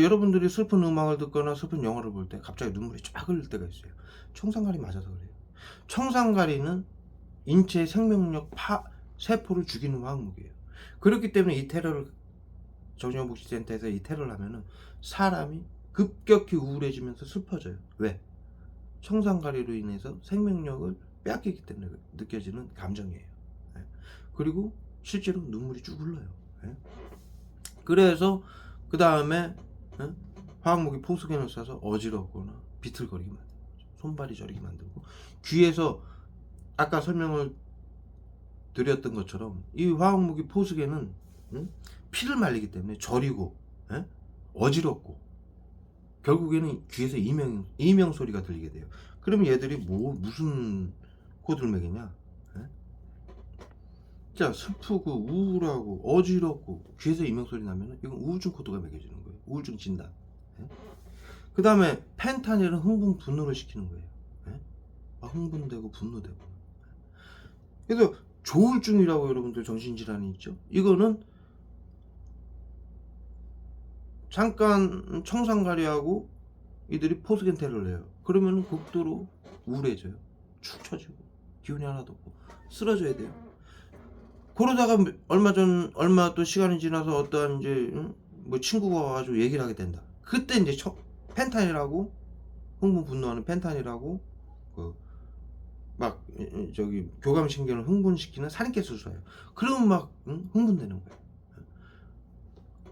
여러분들이 슬픈 음악을 듣거나 슬픈 영화를 볼 때 갑자기 눈물이 쫙 흘릴 때가 있어요. 청산가리 맞아서 그래요. 청산가리는 인체의 생명력 세포를 죽이는 화학무기예요. 그렇기 때문에 이 테러를 정신건강복지센터에서 이 테러를 하면은 사람이 급격히 우울해지면서 슬퍼져요. 왜? 청산가리로 인해서 생명력을 빼앗기기 때문에 느껴지는 감정이에요. 그리고 실제로 눈물이 쭉 흘러요. 예? 그래서 그 다음에 화학무기 포스겐을 쏴서 어지럽거나 비틀거리게 만들고 손발이 저리게 만들고 귀에서 아까 설명을 드렸던 것처럼 이 화학무기 포스겐은 피를 말리기 때문에 저리고 어지럽고 결국에는 귀에서 이명 소리가 들리게 돼요. 그러면 얘들이 무슨 코드를 매기냐? 자, 슬프고 우울하고 어지럽고 귀에서 이명 소리 나면은 이건 우울증 코드가 매겨지는 거예요. 우울증 진단. 그 다음에 펜타닐은 흥분 분노를 시키는 거예요. 흥분되고 분노되고. 그래서 조울증이라고 여러분들 정신질환이 있죠. 이거는 잠깐 청산가리하고 이들이 포스겐 테러를 해요. 그러면 극도로 우울해져요. 축 처지고 기운이 하나도 없고 쓰러져야 돼요. 그러다가 얼마 또 시간이 지나서 어떠한 이제 뭐 친구가 와가지고 얘기를 하게 된다. 그때 이제 펜타닐하고 흥분 분노하는 펜타닐하고 막 저기 교감신경을 흥분시키는 살인가스를 쏴요. 그러면 막 흥분되는 거예요.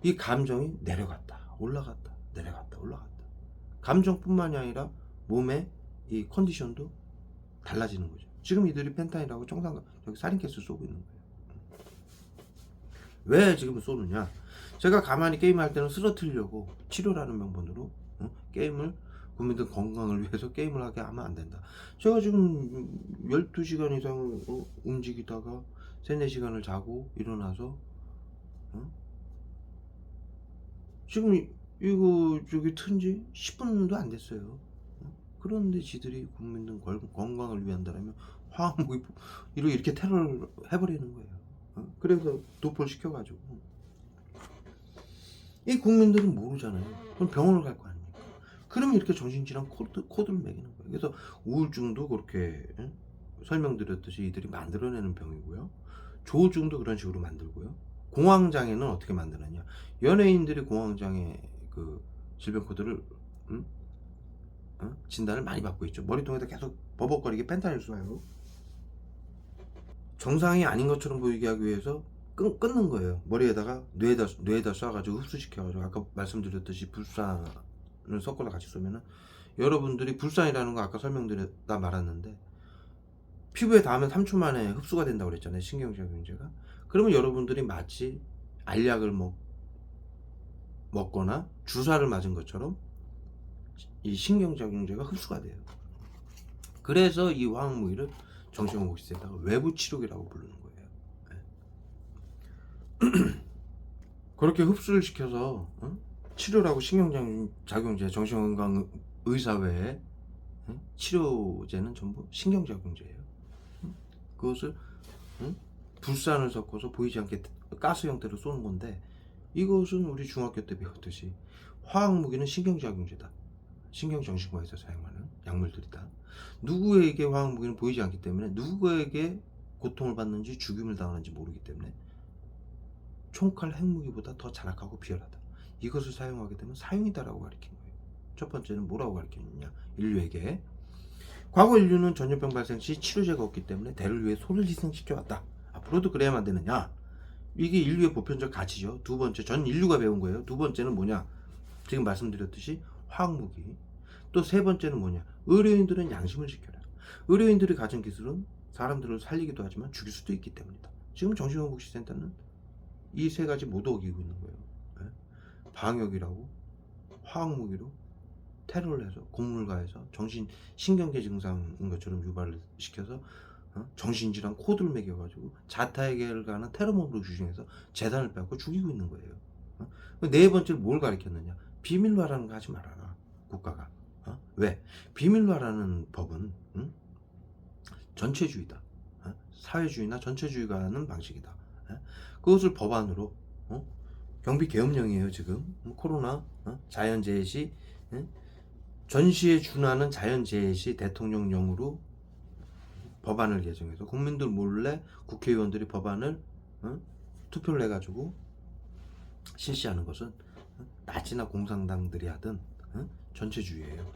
이 감정이 내려갔다 올라갔다 내려갔다 올라갔다. 감정뿐만이 아니라 몸의 이 컨디션도 달라지는 거죠. 지금 이들이 펜타닐하고 저기 살인가스를 쏘고 있는 거예요. 왜 지금 쏘느냐? 제가 가만히 게임할 때는 쓰러뜨리려고 치료라는 명분으로 게임을 국민들 건강을 위해서 게임을 하게 하면 안 된다. 제가 지금 12시간 이상 움직이다가 3, 4시간을 자고 일어나서 지금 이거 저기 튼지 10분도 안 됐어요. 그런데 지들이 국민들 건강을 위한다라면 화학무기 이렇게 테러를 해버리는 거예요. 그래서 도포를 시켜가지고 이 국민들은 모르잖아요. 그럼 병원을 갈 거 아닙니까? 그러면 이렇게 정신질환 코드를 매기는 거예요. 그래서 우울증도 그렇게 설명드렸듯이 이들이 만들어내는 병이고요. 조울증도 그런 식으로 만들고요. 공황장애는 어떻게 만드느냐? 연예인들이 공황장애 그 질병 코드를 진단을 많이 받고 있죠. 머리통에다 계속 버벅거리게 펜타닐 쏴요. 정상이 아닌 것처럼 보이게 하기 위해서 끊는 거예요. 머리에다가 뇌에다 쏴가지고 흡수시켜가지고 아까 말씀드렸듯이 불산을 섞어서 같이 쏘면은 여러분들이 불산이라는 거 아까 설명드렸다 말았는데 피부에 닿으면 3초 만에 흡수가 된다고 그랬잖아요. 신경작용제가. 그러면 여러분들이 마치 알약을 먹거나 주사를 맞은 것처럼 이 신경작용제가 흡수가 돼요. 그래서 이 화학무기를 정신건강시대에다가 외부 치료기라고 부르는 거예요. 그렇게 흡수를 시켜서 치료라고 신경작용제, 정신건강의사 외에 치료제는 전부 신경작용제예요. 그것을 불산을 섞어서 보이지 않게 가스 형태로 쏘는 건데 이것은 우리 중학교 때 배웠듯이 화학무기는 신경작용제다. 신경정신과에서 사용하는 약물들이다. 누구에게 화학무기는 보이지 않기 때문에 누구에게 고통을 받는지 죽임을 당하는지 모르기 때문에 총칼 핵무기보다 더 잔악하고 비열하다. 이것을 사용하게 되면 사형이다라고 가르친 거예요. 첫 번째는 뭐라고 가르쳤느냐? 인류에게 과거 인류는 전염병 발생 시 치료제가 없기 때문에 대를 위해 소를 희생시켜왔다. 앞으로도 그래야만 되느냐? 이게 인류의 보편적 가치죠. 두 번째, 전 인류가 배운 거예요. 두 번째는 뭐냐? 지금 말씀드렸듯이 화학무기. 또 세 번째는 뭐냐? 의료인들은 양심을 지켜라. 의료인들이 가진 기술은 사람들을 살리기도 하지만 죽일 수도 있기 때문이다. 지금 정신건강복지센터는 이 세 가지 모두 어기고 있는 거예요. 방역이라고 화학무기로 테러를 해서 공물가해서 신경계 증상인 것처럼 유발을 시켜서 정신질환 코드를 매겨가지고 자타에게를 가는 테러범으로 규정해서 재산을 빼앗고 죽이고 있는 거예요. 네 번째로 뭘 가르쳤느냐? 비밀로 하라는 거 하지 말아라. 국가가. 왜? 비밀로 하라는 법은 전체주의다. 사회주의나 전체주의가 하는 방식이다. 그것을 법안으로 경비계엄령이에요. 지금 코로나 자연재해 시 전시에 준하는 자연재해 시 대통령령으로 법안을 개정해서 국민들 몰래 국회의원들이 법안을 투표를 해가지고 실시하는 것은 나치나 공산당들이 하던 전체주의예요.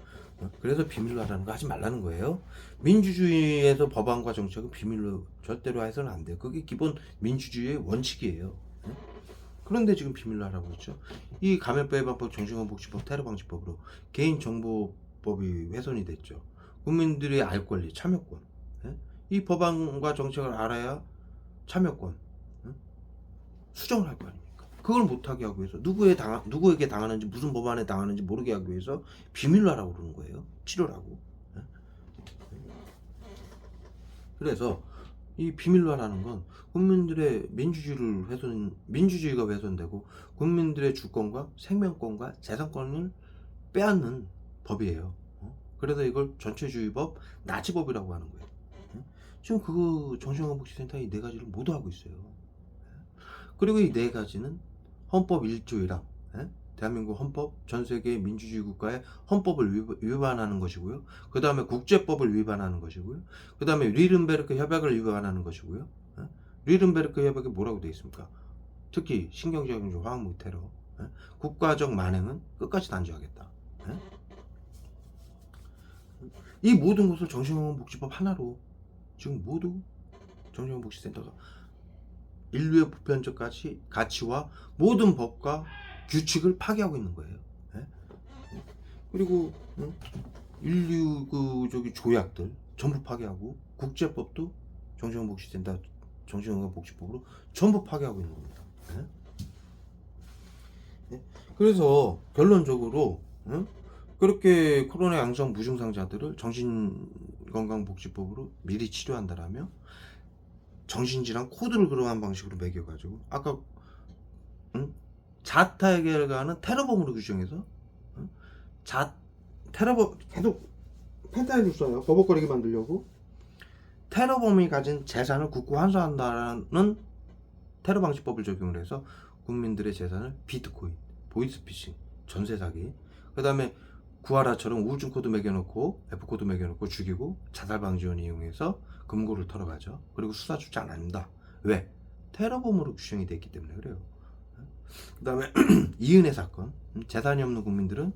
그래서 비밀로 하라는 거 하지 말라는 거예요. 민주주의에서 법안과 정책은 비밀로 절대로 해서는 안 돼요. 그게 기본 민주주의의 원칙이에요. 그런데 지금 비밀로 하라고 했죠. 이 감염병 예방법, 정신건강복지법, 테러방지법으로 개인정보법이 훼손이 됐죠. 국민들의 알 권리, 참여권. 이 법안과 정책을 알아야 참여권, 수정을 할 거 아닙니까? 그걸 못하게 하기 위해서 누구에게 당하는지, 무슨 법안에 당하는지 모르게 하기 위해서 비밀로 하라고 그러는 거예요. 치료라고. 그래서 이 비밀로 하라는 건 국민들의 민주주의가 훼손되고 국민들의 주권과 생명권과 재산권을 빼앗는 법이에요. 그래서 이걸 전체주의법, 나치법이라고 하는 거예요. 지금 그 정신건강복지센터 이 네 가지를 모두 하고 있어요. 그리고 이 네 가지는 헌법 1조 1항, 대한민국 헌법, 전 세계 민주주의 국가의 헌법을 위반하는 것이고요. 그 다음에 국제법을 위반하는 것이고요. 그 다음에 뉘른베르크 협약을 위반하는 것이고요. 뉘른베르크 협약에 뭐라고 되어 있습니까? 특히 신경제약용조 화학무기 테러, 국가적 만행은 끝까지 단죄하겠다. 이 모든 것을 정신건강복지법 하나로 지금 모두 정신건강복지센터가 인류의 보편적 가치와 모든 법과 규칙을 파괴하고 있는 거예요. 그리고 인류 조약들 전부 파괴하고 국제법도 정신건강복지센터 정신건강복지법으로 전부 파괴하고 있는 겁니다. 그래서 결론적으로 그렇게 코로나 양성 무증상자들을 정신건강복지법으로 미리 치료한다라며 정신질환 코드를 그러한 방식으로 매겨가지고 아까 자타에게 가는 테러범으로 규정해서 테러범 계속 펜타일을 쏴요. 버벅거리게 만들려고. 테러범이 가진 재산을 국고 환수한다는 테러방지법을 적용을 해서 국민들의 재산을 비트코인, 보이스피싱, 전세사기, 그 다음에 구하라처럼 우울증 코드 매겨놓고 F코드 매겨놓고 죽이고 자살방지원 이용해서 금고를 털어가죠. 그리고 수사 출제 안 합니다. 왜? 테러범으로 규정이 됐기 때문에 그래요. 그 다음에 이은혜 사건, 재산이 없는 국민들은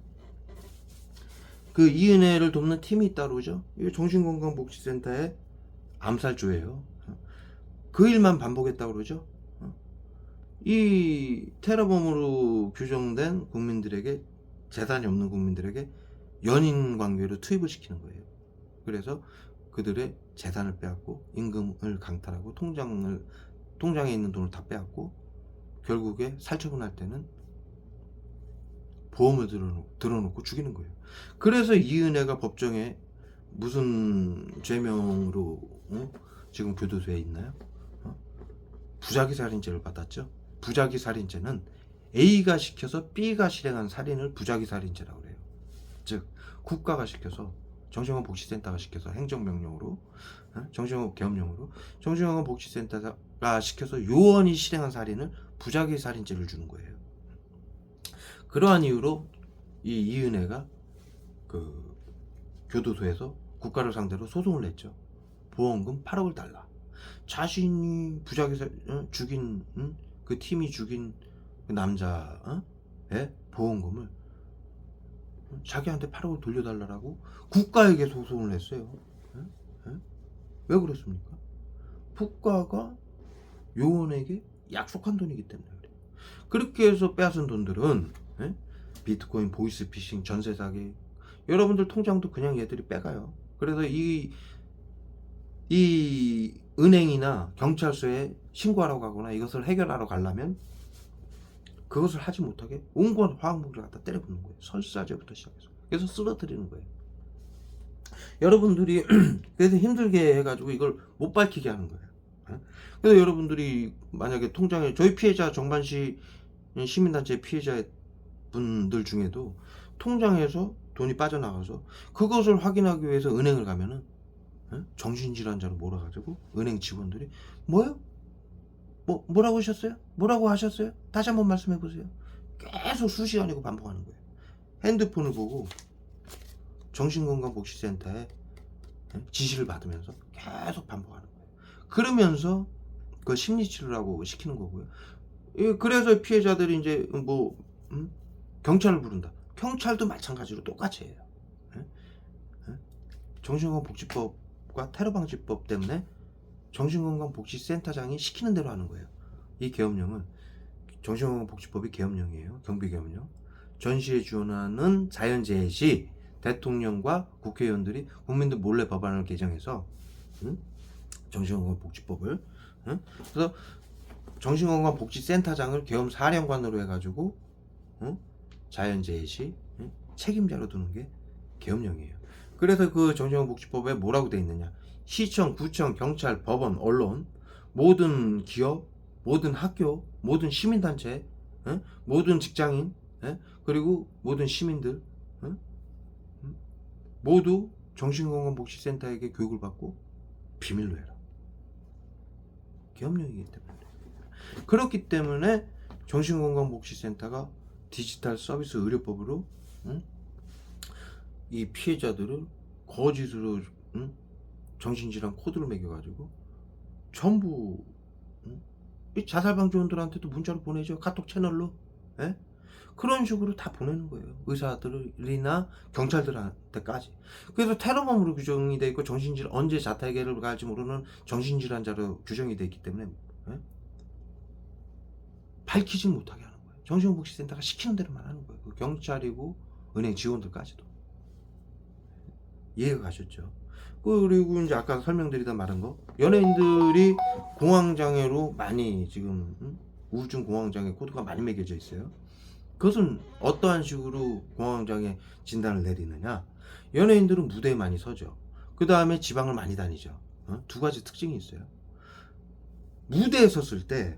그 이은혜를 돕는 팀이 있다고 그러죠. 이게 정신건강복지센터의 암살조예요. 그 일만 반복했다고 그러죠. 이 테러범으로 규정된 국민들에게, 재산이 없는 국민들에게 연인 관계로 투입을 시키는 거예요. 그래서 그들의 재산을 빼앗고 임금을 강탈하고 통장에 있는 돈을 다 빼앗고 결국에 살처분할 때는 보험을 들어놓고 죽이는 거예요. 그래서 이은혜가 법정에 무슨 죄명으로 지금 교도소에 있나요? 부작위 살인죄를 받았죠. 부작위 살인죄는 A가 시켜서 B가 실행한 살인을 부작위 살인죄라고 그래요. 즉 국가가 시켜서, 정신건강복지센터가 시켜서 행정명령으로, 정신건강계엄령으로 정신건강복지센터가 시켜서 요원이 실행한 살인을 부작위 살인죄를 주는 거예요. 그러한 이유로 이 이은혜가 그 교도소에서 국가를 상대로 소송을 냈죠. 보험금 8억을 달라. 자신이 부작위 죽인 그 팀이 죽인 그 남자의 보험금을 자기한테 8억을 돌려달라고 국가에게 소송을 했어요. 왜 그렇습니까? 국가가 요원에게 약속한 돈이기 때문에 그래요. 그렇게 해서 빼앗은 돈들은 비트코인, 보이스피싱, 전세사기, 여러분들 통장도 그냥 얘들이 빼가요. 그래서 이 은행이나 경찰서에 신고하러 가거나 이것을 해결하러 가려면 그것을 하지 못하게 온갖 화학무기를 갖다 때려붓는 거예요. 설사제부터 시작해서. 그래서 쓰러뜨리는 거예요. 여러분들이 그래서 힘들게 해가지고 이걸 못 밝히게 하는 거예요. 그래서 여러분들이 만약에 통장에, 저희 피해자 정반시 시민단체 피해자 분들 중에도 통장에서 돈이 빠져나가서 그것을 확인하기 위해서 은행을 가면은 정신질환자로 몰아가지고 은행 직원들이 뭐요? 뭐라고 하셨어요? 뭐라고 하셨어요? 다시 한번 말씀해 보세요. 계속 수시간이고 반복하는 거예요. 핸드폰을 보고 정신건강복지센터에 지시를 받으면서 계속 반복하는 거예요. 그러면서 그 심리치료라고 시키는 거고요. 그래서 피해자들이 이제 경찰을 부른다. 경찰도 마찬가지로 똑같이 해요. 정신건강복지법과 테러방지법 때문에 정신건강복지센터장이 시키는 대로 하는 거예요. 이 계엄령은 정신건강복지법이 계엄령이에요. 경비계엄령. 전시에 지원하는 자연재해 시 대통령과 국회의원들이 국민들 몰래 법안을 개정해서 정신건강복지법을 그래서 정신건강복지센터장을 계엄사령관으로 해가지고 자연재해 시 책임자로 두는 게 계엄령이에요. 그래서 그 정신건강복지법에 뭐라고 돼 있느냐, 시청, 구청, 경찰, 법원, 언론, 모든 기업, 모든 학교, 모든 시민단체, 모든 직장인, 그리고 모든 시민들 모두 정신건강복지센터에게 교육을 받고 비밀로 해라. 계엄령이기 때문에. 그렇기 때문에 정신건강복지센터가 디지털 서비스 의료법으로 이 피해자들을 거짓으로 정신질환 코드를 매겨가지고 전부 이 자살방지원들한테도 문자로 보내죠. 카톡 채널로. 예? 그런 식으로 다 보내는 거예요. 의사들이나 경찰들한테까지. 그래서 테러범으로 규정이 되어 있고 정신질환 언제 자타해결을 갈지 모르는 정신질환자로 규정이 되어 있기 때문에 밝히지 못하게 하는 거예요. 정신복지센터가 시키는 대로만 하는 거예요. 그 경찰이고 은행 직원들까지도. 이해가 가셨죠? 그리고 이제 아까 설명드리다 말한 거, 연예인들이 공황장애로 많이 지금 우울증 공황장애 코드가 많이 매겨져 있어요. 그것은 어떠한 식으로 공황장애 진단을 내리느냐, 연예인들은 무대에 많이 서죠. 그 다음에 지방을 많이 다니죠. 두 가지 특징이 있어요. 무대에 섰을 때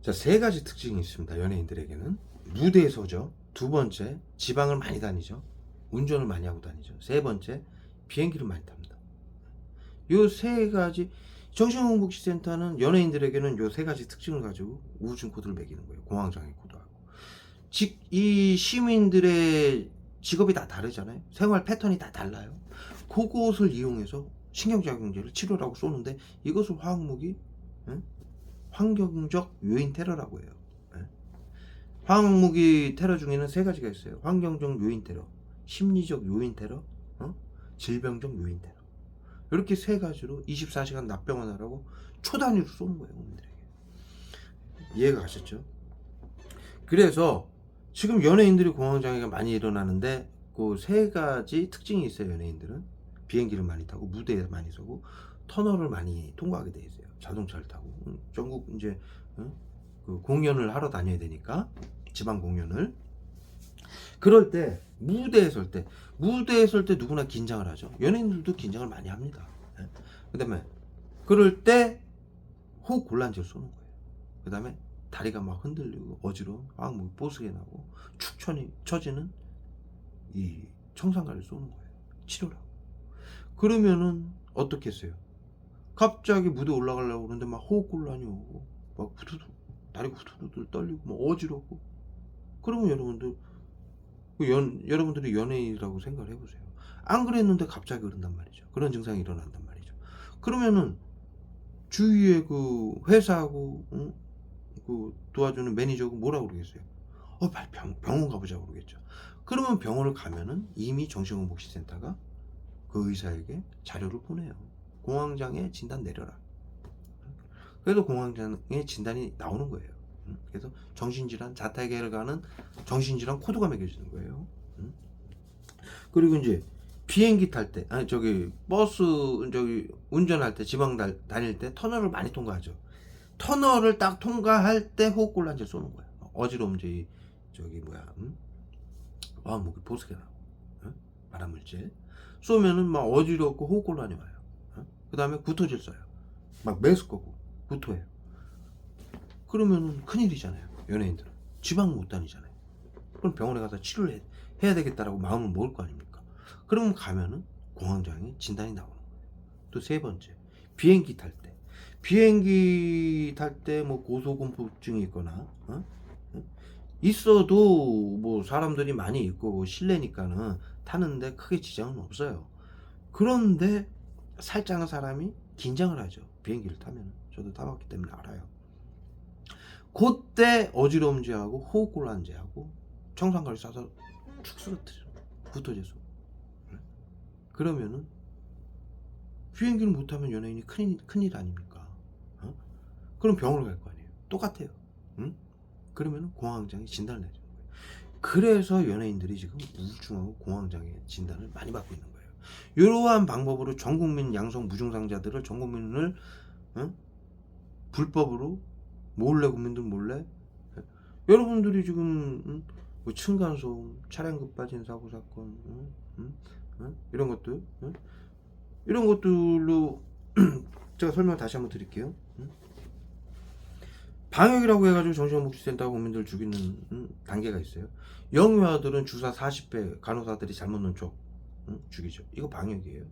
자, 세 가지 특징이 있습니다. 연예인들에게는. 무대에 서죠. 두 번째, 지방을 많이 다니죠. 운전을 많이 하고 다니죠. 세 번째, 비행기를 많이 탑니다. 요 세 가지, 정신건강복지센터는 연예인들에게는 요 세 가지 특징을 가지고 우울증 코드를 매기는 거예요. 공황장애 코드하고. 이 시민들의 직업이 다 다르잖아요. 생활 패턴이 다 달라요. 그것을 이용해서 신경작용제를 치료라고 쏘는데, 이것을 화학무기, 환경적 요인 테러라고 해요. 화학무기 테러 중에는 세 가지가 있어요. 환경적 요인 테러, 심리적 요인 테러, 질병적 요인 테러. 이렇게 세 가지로 24시간 납병원하라고 초단위로 쏘는 거예요, 국민들에게. 이해가 가셨죠? 그래서 지금 연예인들이 공황장애가 많이 일어나는데 그 세 가지 특징이 있어요. 연예인들은 비행기를 많이 타고 무대에 많이 서고 터널을 많이 통과하게 돼 있어요. 자동차를 타고 전국 이제 그 공연을 하러 다녀야 되니까, 지방 공연을. 그럴 때 무대에 설 때 누구나 긴장을 하죠. 연예인들도 긴장을 많이 합니다. 그 다음에 그럴 때 호흡 곤란제를 쏘는 거예요. 그 다음에 다리가 막 흔들리고 어지러운 화학무기 보스게 나고 축 처지는 이 청산가를 쏘는 거예요. 치료라고. 그러면은 어떻게 했어요? 갑자기 무대 올라가려고 그러는데 막 호흡 곤란이 오고 막 후두둑 다리가 후두둑 떨리고 막 어지럽고. 그러면 여러분들이 연예인이라고 생각을 해보세요. 안 그랬는데 갑자기 그런단 말이죠. 그런 증상이 일어난단 말이죠. 그러면은 주위에 그 회사하고 그 도와주는 매니저하고 뭐라고 그러겠어요? 빨리 병원 가보자고 그러겠죠. 그러면 병원을 가면은 이미 정신건강복지센터가 그 의사에게 자료를 보내요. 공황장애 진단 내려라. 그래서 공황장애 진단이 나오는 거예요. 그래서 정신질환 자타해결을 가는 정신질환 코드가 매겨지는 거예요. 그리고 이제 비행기 탈 때, 버스 운전할 때, 지방 다닐 때 터널을 많이 통과하죠. 터널을 딱 통과할 때 호흡곤란제 쏘는 거예요. 어지러움제, 화학무기 보스게 나고, 발암물질 쏘면은 막 어지럽고 호흡곤란이 와요. 그 다음에 구토질 써요. 막 메스꺼고 구토해요. 그러면은 큰일이잖아요. 연예인들은 지방 못 다니잖아요. 그럼 병원에 가서 치료를 해야 되겠다라고 마음을 먹을 거 아닙니까? 그러면 가면은 공황장애 진단이 나오는 거예요. 또 세 번째, 비행기 탈 때 뭐 고소공포증이 있거나 있어도 뭐 사람들이 많이 있고 실내니까는 타는데 크게 지장은 없어요. 그런데 살짝은 사람이 긴장을 하죠. 비행기를 타면. 저도 타봤기 때문에 알아요. 그때 어지러움제하고 호흡곤란제하고 청산가를 싸서 축 쓰러뜨려. 구토제소. 그러면은 비행기를 못 타면 연예인이 큰일 아닙니까? 어? 그럼 병원을 갈 거 아니에요. 똑같아요. 응? 그러면은 공황장애 진단을 내주는 거예요. 그래서 연예인들이 지금 우울증하고 공황장애 진단을 많이 받고 있는 거예요. 이러한 방법으로 전국민 양성 무증상자들을 전국민을 불법으로 몰래 국민들 몰래 여러분들이 지금 뭐 층간소음, 차량급 빠진 사고 사건, 이런 것들, 이런 것들로 제가 설명 다시 한번 드릴게요. 방역이라고 해가지고 정신건복지센터가 국민들 죽이는 단계가 있어요. 영유아들은 주사 40배 간호사들이 잘못 놓은 쪽 죽이죠. 이거 방역이에요.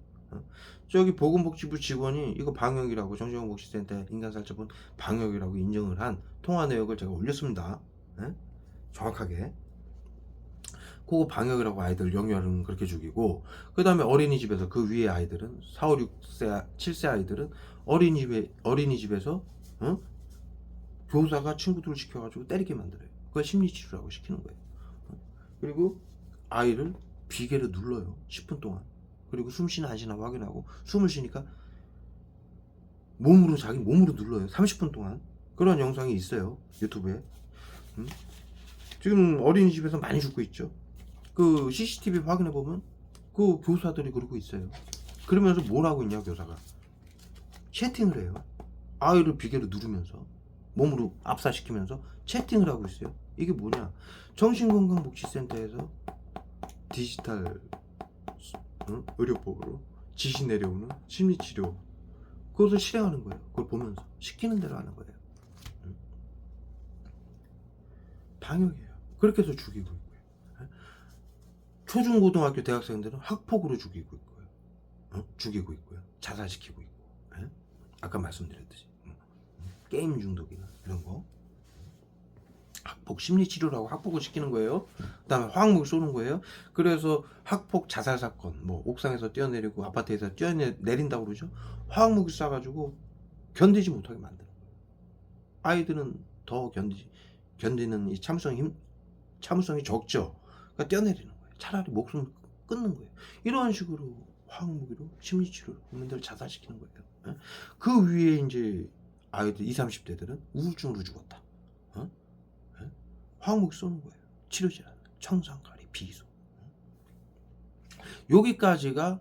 저기 보건복지부 직원이 이거 방역이라고 정신건복지센터 인간살처분 방역이라고 인정을 한 통화 내역을 제가 올렸습니다. 정확하게 그거 방역이라고 아이들 영유아는 그렇게 죽이고, 그 다음에 어린이집에서 그 위에 아이들은 4, 5, 6세 7세 아이들은 어린이집에서 교사가 친구들을 시켜가지고 때리게 만들어요. 그걸 심리치료라고 시키는 거예요. 그리고 아이를 비계로 눌러요. 10분 동안. 그리고 숨 쉬나 안 쉬나 확인하고, 숨을 쉬니까 자기 몸으로 눌러요. 30분 동안. 그런 영상이 있어요. 유튜브에. 지금 어린이집에서 많이 죽고 있죠. 그 CCTV 확인해보면 그 교사들이 그러고 있어요. 그러면서 뭘 하고 있냐, 교사가. 채팅을 해요. 아이를 비계로 누르면서 몸으로 압사시키면서 채팅을 하고 있어요. 이게 뭐냐, 정신건강복지센터에서 디지털 의료법으로 지시 내려오는 심리치료, 그것을 실행하는 거예요. 그걸 보면서 시키는 대로 하는 거예요. 방역이에요. 그렇게 해서 죽이고 있고요. 초중고등학교 대학생들은 학폭으로 죽이고 있고요. 죽이고 있고요. 자살시키고 있고. 아까 말씀드렸듯이 게임 중독이나 이런 거, 학폭 심리치료라고 학폭을 시키는 거예요. 그 다음에 화학무기 쏘는 거예요. 그래서 학폭 자살 사건, 뭐 옥상에서 뛰어내리고 아파트에서 뛰어내린다고 그러죠. 화학무기 쏴가지고 견디지 못하게 만드는 거예요. 아이들은 더 견디는 이 참을성이 적죠. 그러니까 뛰어내리는 거예요. 차라리 목숨을 끊는 거예요. 이런 식으로 화학무기로 심리치료로 국민들을 자살시키는 거예요. 그 위에 이제 아이들 20, 30대들은 우울증으로 죽었다. 화학무기 쏘는 거예요. 치료질 않아요. 청산가리, 비소. 여기까지가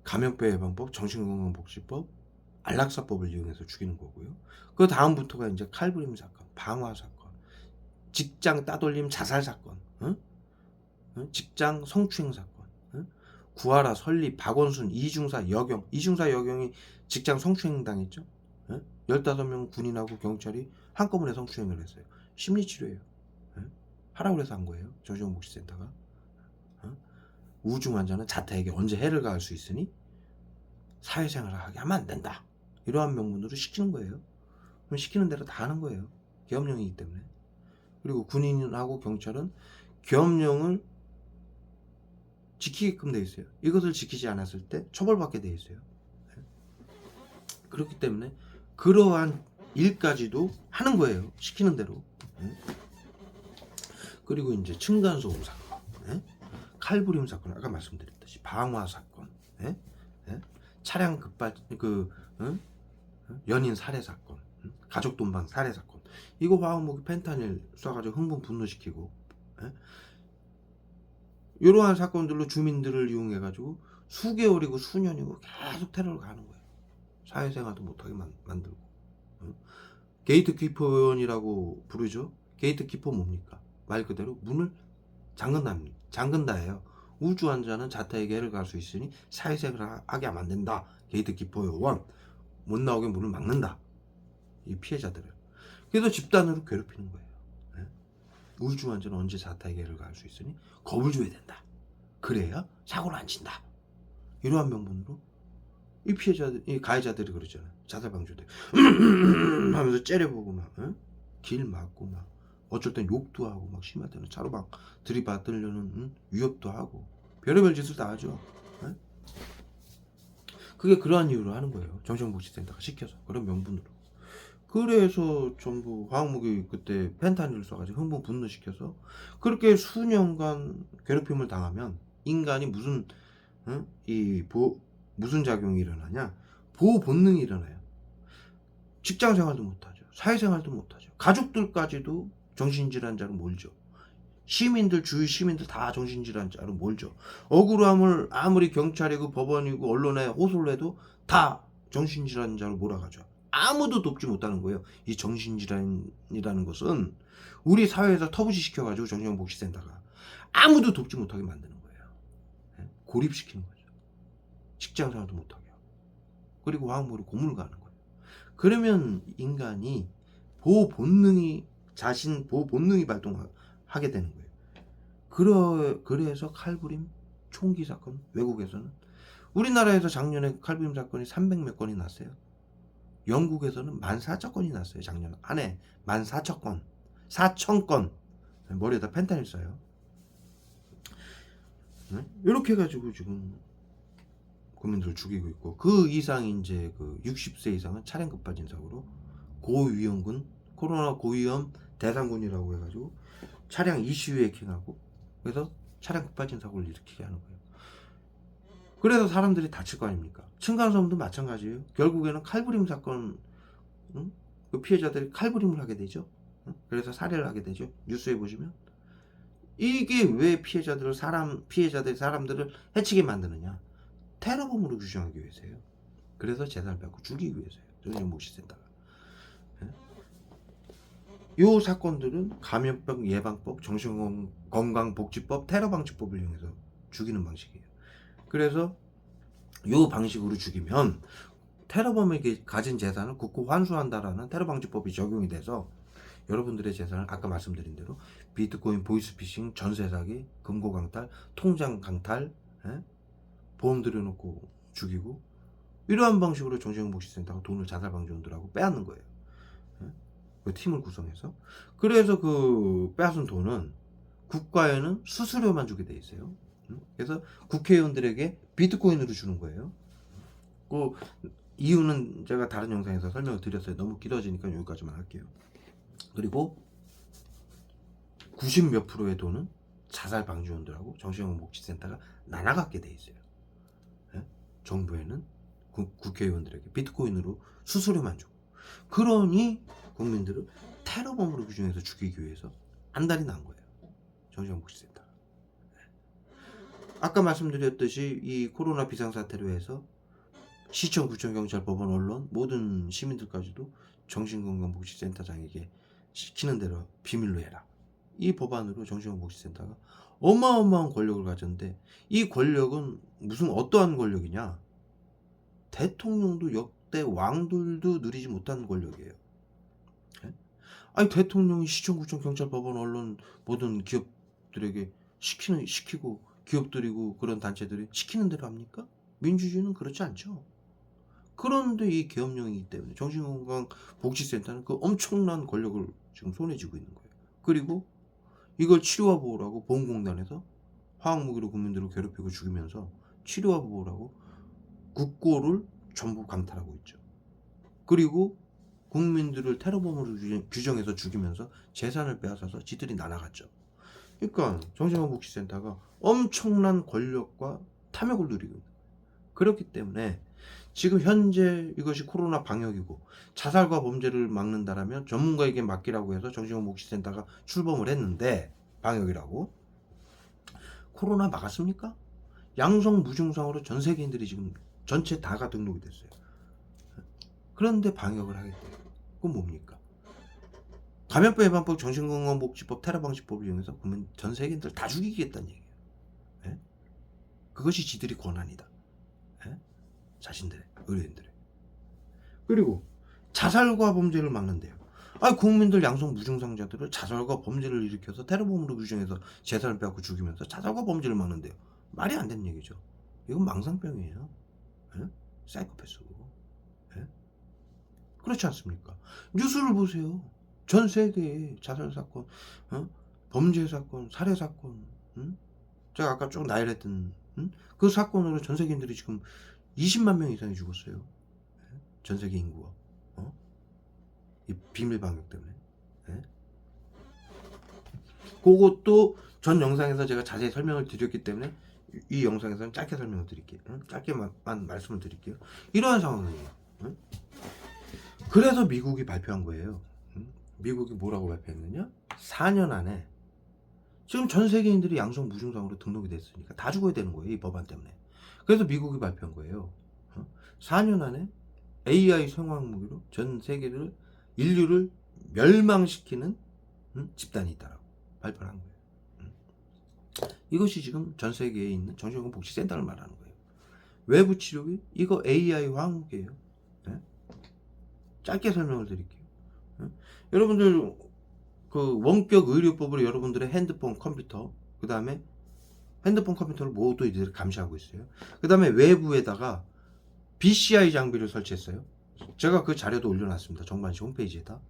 감염병 예방법, 정신건강복지법, 안락사법을 이용해서 죽이는 거고요. 그 다음부터가 이제 칼부림 사건, 방화 사건, 직장 따돌림 자살 사건, 직장 성추행 사건, 구하라, 설립, 박원순, 이중사, 여경이 직장 성추행 당했죠. 15명 군인하고 경찰이 한꺼번에 성추행을 했어요. 심리치료예요. 하라고 해서 한 거예요. 정신건복지센터가. 우울증 환자는 자타에게 언제 해를 가할 수 있으니 사회생활을 하게 하면 안 된다. 이러한 명분으로 시키는 거예요. 그럼 시키는 대로 다 하는 거예요. 계엄령이기 때문에. 그리고 군인하고 경찰은 계엄령을 지키게끔 돼 있어요. 이것을 지키지 않았을 때 처벌받게 돼 있어요. 그렇기 때문에 그러한 일까지도 하는 거예요. 시키는 대로. 그리고 이제 층간소음 사건, 칼부림 사건, 아까 말씀드렸듯이 방화 사건, 차량 연인 살해 사건, 가족 돈방 살해 사건, 이거 화학무기 펜타닐 쏴가지고 흥분 분노시키고, 이러한 사건들로 주민들을 이용해가지고 수개월이고 수년이고 계속 테러를 가는 거예요. 사회생활도 못하게 만들고. 게이트키퍼원이라고 부르죠. 게이트키퍼 뭡니까? 말 그대로 문을 잠근다예요. 우울증 환자는 자타에게 해를 가할 수 있으니 사회생활을 하게 하면 안 된다. 게이트키퍼 요원, 못 나오게 문을 막는다. 이 피해자들을. 그래서 집단으로 괴롭히는 거예요. 우울증 환자는 언제 자타에게 해를 가할 수 있으니 겁을 줘야 된다. 그래야 사고를 안 친다. 이러한 명분으로 이 피해자들, 이 가해자들이 그러잖아요. 자살 방조대 하면서 째려보고 막 길 막고 막 어쩔 땐 욕도 하고 막 심할 때는 차로 막 들이받으려는 위협도 하고 별의별 짓을 다 하죠. 그게 그러한 이유로 하는 거예요. 정신건복지센터가 시켜서 그런 명분으로. 그래서 전부 화학무기 그때 펜타닐을 쏴가지고 흥분 분노시켜서 그렇게 수년간 괴롭힘을 당하면 인간이 무슨 무슨 작용이 일어나냐? 보호 본능이 일어나요. 직장 생활도 못하죠. 사회생활도 못하죠. 가족들까지도 정신질환자로 몰죠. 시민들, 주위 시민들 다 정신질환자로 몰죠. 억울함을 아무리 경찰이고 법원이고 언론에 호소를 해도 다 정신질환자로 몰아가죠. 아무도 돕지 못하는 거예요. 이 정신질환이라는 것은 우리 사회에서 터부시 시켜가지고 정신복지센터가 아무도 돕지 못하게 만드는 거예요. 예? 고립시키는 거죠. 직장생활도 못하게 하고. 그리고 화학물을 고문을 가는 거예요. 그러면 인간이 자신 보호 본능이 발동하게 되는 거예요. 그래서 칼부림, 총기 사건, 외국에서는 우리나라에서 작년에 칼부림 사건이 300몇 건이 났어요. 영국에서는 14,000건이 났어요. 작년 한 해 14,000건, 4,000건 머리에다 펜타닐 써요. 네? 이렇게 해가지고 지금 국민들을 죽이고 있고, 그 이상이 이제 그 60세 이상은 차량 급발진 사고로 고위험군, 코로나 고위험 대상군이라고 해가지고 차량 이슈 해킹하고, 그래서 차량 급발진 사고를 일으키게 하는 거예요. 그래서 사람들이 다칠 거 아닙니까? 층간소음도 마찬가지예요. 결국에는 칼부림 사건, 그 피해자들이 칼부림을 하게 되죠. 그래서 살해를 하게 되죠. 뉴스에 보시면. 이게 왜 피해자들이 사람들을 해치게 만드느냐? 테러범으로 규정하기 위해서예요. 그래서 재산을 뺏고 죽이기 위해서예요. 정신복지센터가. 이 사건들은 감염병 예방법, 정신건강복지법, 테러방지법을 이용해서 죽이는 방식이에요. 그래서 이 방식으로 죽이면 테러범에게 가진 재산을 국고 환수한다라는 테러방지법이 적용이 돼서 여러분들의 재산을 아까 말씀드린 대로 비트코인, 보이스피싱, 전세 사기, 금고 강탈, 통장 강탈, 보험 들여놓고 죽이고, 이러한 방식으로 정신복지센터가 돈을 자살방지원들하고 빼앗는 거예요. 그 팀을 구성해서. 그래서 그 빼앗은 돈은 국가에는 수수료만 주게 돼 있어요. 그래서 국회의원들에게 비트코인으로 주는 거예요. 그 이유는 제가 다른 영상에서 설명을 드렸어요. 너무 길어지니까 여기까지만 할게요. 그리고 90몇 프로의 돈은 자살방지원들하고 정신건강복지센터가 나눠 갖게 돼 있어요. 정부에는 국회의원들에게 비트코인으로 수수료만 주고. 그러니 국민들을 테러범으로 규정해서 죽이기 위해서 안달이 난 거예요. 정신건강복지센터. 아까 말씀드렸듯이 이 코로나 비상사태로 해서 시청, 구청, 경찰, 법원, 언론 모든 시민들까지도 정신건강복지센터장에게 시키는 대로 비밀로 해라. 이 법안으로 정신건강복지센터가 어마어마한 권력을 가졌는데, 이 권력은 어떠한 권력이냐? 대통령도 역대 왕들도 누리지 못한 권력이에요. 아니, 대통령이 시청, 구청, 경찰, 법원, 언론 모든 기업들에게 시키고, 기업들이고 그런 단체들이 시키는 대로 합니까? 민주주의는 그렇지 않죠. 그런데 이 계엄령이기 때문에 정신건강복지센터는 그 엄청난 권력을 지금 손에 쥐고 있는 거예요. 그리고 이걸 치료와 보호라고 보험공단에서 화학무기로 국민들을 괴롭히고 죽이면서 치료와 보호라고 국고를 전부 강탈하고 있죠. 그리고 국민들을 테러범으로 규정해서 죽이면서 재산을 빼앗아서 지들이 나눠갔죠. 그러니까 정신건강복지센터가 엄청난 권력과 탐욕을 누리고 있는 거예요. 그렇기 때문에 지금 현재 이것이 코로나 방역이고 자살과 범죄를 막는다라면 전문가에게 맡기라고 해서 정신건강복지센터가 출범을 했는데, 방역이라고. 코로나 막았습니까? 양성 무증상으로 전 세계인들이 지금 전체 다가 등록이 됐어요. 그런데 방역을 하겠대요. 그건 뭡니까? 감염병 예방법, 정신건강복지법, 테러방지법을 이용해서 그러면 전 세계인들 다 죽이겠다는 얘기예요. 예? 그것이 지들이 권한이다. 예? 자신들의, 의료인들의. 그리고 자살과 범죄를 막는데요. 국민들 양성 무증상자들을 자살과 범죄를 일으켜서 테러범으로 규정해서 재산을 빼앗고 죽이면서 자살과 범죄를 막는데요. 말이 안 되는 얘기죠. 이건 망상병이에요. 예? 사이코패스고. 예? 그렇지 않습니까? 뉴스를 보세요. 전 세계의 자살 사건, 범죄 사건, 살해 사건, 제가 아까 쭉 나열했던 그 사건으로 전 세계인들이 지금 20만 명 이상이 죽었어요. 전 세계 인구가. 이 비밀 방역 때문에. 그것도 전 영상에서 제가 자세히 설명을 드렸기 때문에 이 영상에서는 짧게 설명을 드릴게요. 짧게만 말씀을 드릴게요. 이러한 상황이에요. 그래서 미국이 발표한 거예요. 미국이 뭐라고 발표했느냐? 4년 안에 지금 전 세계인들이 양성 무증상으로 등록이 됐으니까 다 죽어야 되는 거예요. 이 법안 때문에. 그래서 미국이 발표한 거예요. 4년 안에 AI 생화학 무기로 전 세계를 인류를 멸망시키는 집단이 있다라고 발표를 한 거예요. 이것이 지금 전 세계에 있는 정신건강 복지센터를 말하는 거예요. 외부 치료기 이거 AI 화학무기예요. 네? 짧게 설명을 드릴게요. 여러분들 그 원격 의료법으로 여러분들의 핸드폰, 컴퓨터, 그 다음에 핸드폰, 컴퓨터를 모두 이들이 감시하고 있어요. 그 다음에 외부에다가 BCI 장비를 설치했어요. 제가 그 자료도 올려놨습니다. 정관시 홈페이지에다.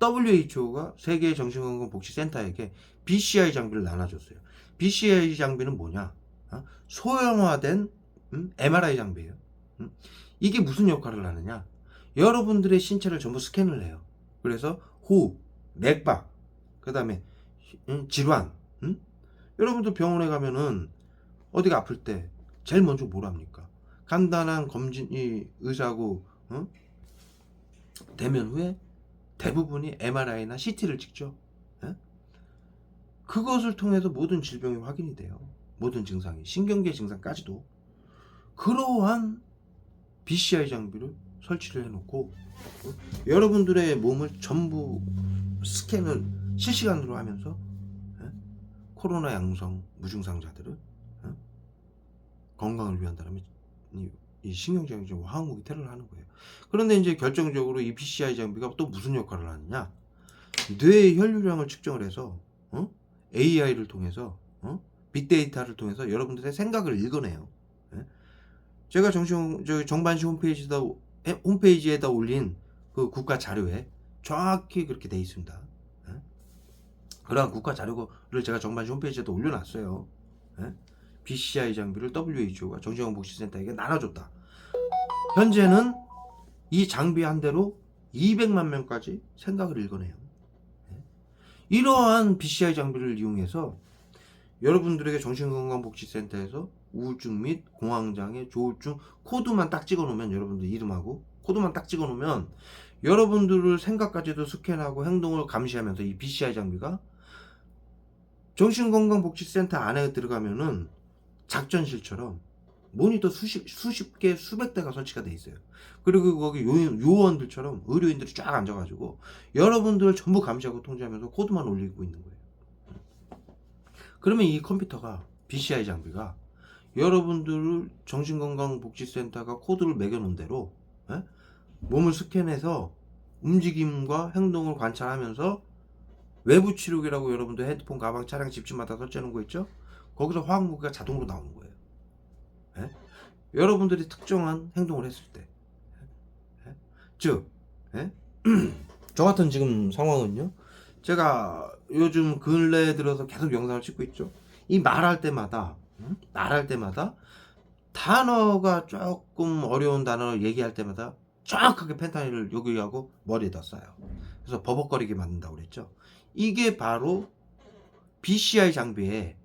WHO가 세계 정신건강복지센터에게 BCI 장비를 나눠줬어요. BCI 장비는 뭐냐? 소형화된 MRI 장비예요. 이게 무슨 역할을 하느냐? 여러분들의 신체를 전부 스캔을 해요. 그래서 호흡, 맥박, 그 다음에 질환. 여러분들 병원에 가면은 어디가 아플 때 제일 먼저 뭘 합니까? 간단한 검진이 의사하고 대면 후에 대부분이 MRI나 CT를 찍죠. 그것을 통해서 모든 질병이 확인이 돼요. 모든 증상이, 신경계 증상까지도. 그러한 BCI 장비를 설치를 해놓고 여러분들의 몸을 전부 스캔을 실시간으로 하면서 코로나 양성 무증상자들을 건강을 위한다면 이 신경제약적 화학무기 테러를 하는 거예요. 그런데 이제 결정적으로 이 BCI 장비가 또 무슨 역할을 하느냐? 뇌의 혈류량을 측정을 해서 AI를 통해서 빅데이터를 통해서 여러분들의 생각을 읽어내요. 제가 정반시 홈페이지에다 올린 그 국가 자료에 정확히 그렇게 돼 있습니다. 그러한 국가 자료를 제가 정반시 홈페이지에다 올려놨어요. BCI 장비를 WHO가 정신건강복지센터에게 나눠줬다. 현재는 이 장비 한 대로 200만 명까지 생각을 읽어내요. 이러한 BCI 장비를 이용해서 여러분들에게 정신건강복지센터에서 우울증 및 공황장애, 조울증 코드만 딱 찍어놓으면 여러분들 이름하고 코드만 딱 찍어놓으면 여러분들을 생각까지도 스캔하고 행동을 감시하면서 이 BCI 장비가 정신건강복지센터 안에 들어가면은 작전실처럼 모니터 수십 개, 수백 대가 설치가 돼 있어요. 그리고 거기 요원들처럼 의료인들이 쫙 앉아가지고 여러분들을 전부 감시하고 통제하면서 코드만 올리고 있는 거예요. 그러면 이 컴퓨터가 BCI 장비가 여러분들을 정신건강복지센터가 코드를 매겨놓은 대로 몸을 스캔해서 움직임과 행동을 관찰하면서 외부 치료기라고 여러분들 헤드폰, 가방, 차량, 집집마다 설치하는 거 있죠? 거기서 화학무기가 자동으로 나오는 거예요. 여러분들이 특정한 행동을 했을 때, 즉, 저 같은 지금 상황은요, 제가 요즘 근래에 들어서 계속 영상을 찍고 있죠. 이 말할 때마다 단어가 조금 어려운 단어를 얘기할 때마다 정확하게 펜타닐을 여기하고 머리에다 쏴요. 그래서 버벅거리게 만든다고 그랬죠. 이게 바로 BCI 장비에,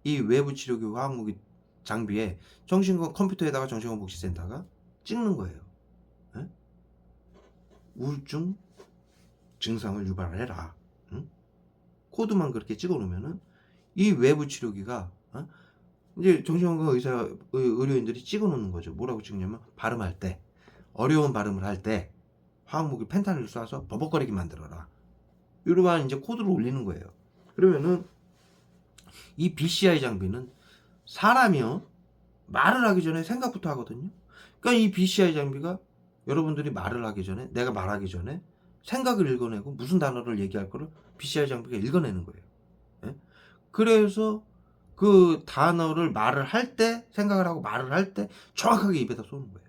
이 외부 치료기 화학무기 장비에 컴퓨터에다가 정신건강복지센터가 찍는 거예요. 우울증 증상을 유발해라. 코드만 그렇게 찍어 놓으면은 이 외부 치료기가 이제 정신건강 의료인들이 찍어 놓는 거죠. 뭐라고 찍냐면 발음할 때, 어려운 발음을 할 때 화학무기 펜타닐을 쏴서 버벅거리게 만들어라. 이러한 이제 코드를 올리는 거예요. 그러면은 이 BCI 장비는 사람이요 말을 하기 전에 생각부터 하거든요. 그러니까 이 BCI 장비가 여러분들이 말을 하기 전에, 내가 말하기 전에 생각을 읽어내고 무슨 단어를 얘기할 거를 BCI 장비가 읽어내는 거예요. 그래서 그 단어를 말을 할 때, 생각을 하고 말을 할 때 정확하게 입에다 쏘는 거예요.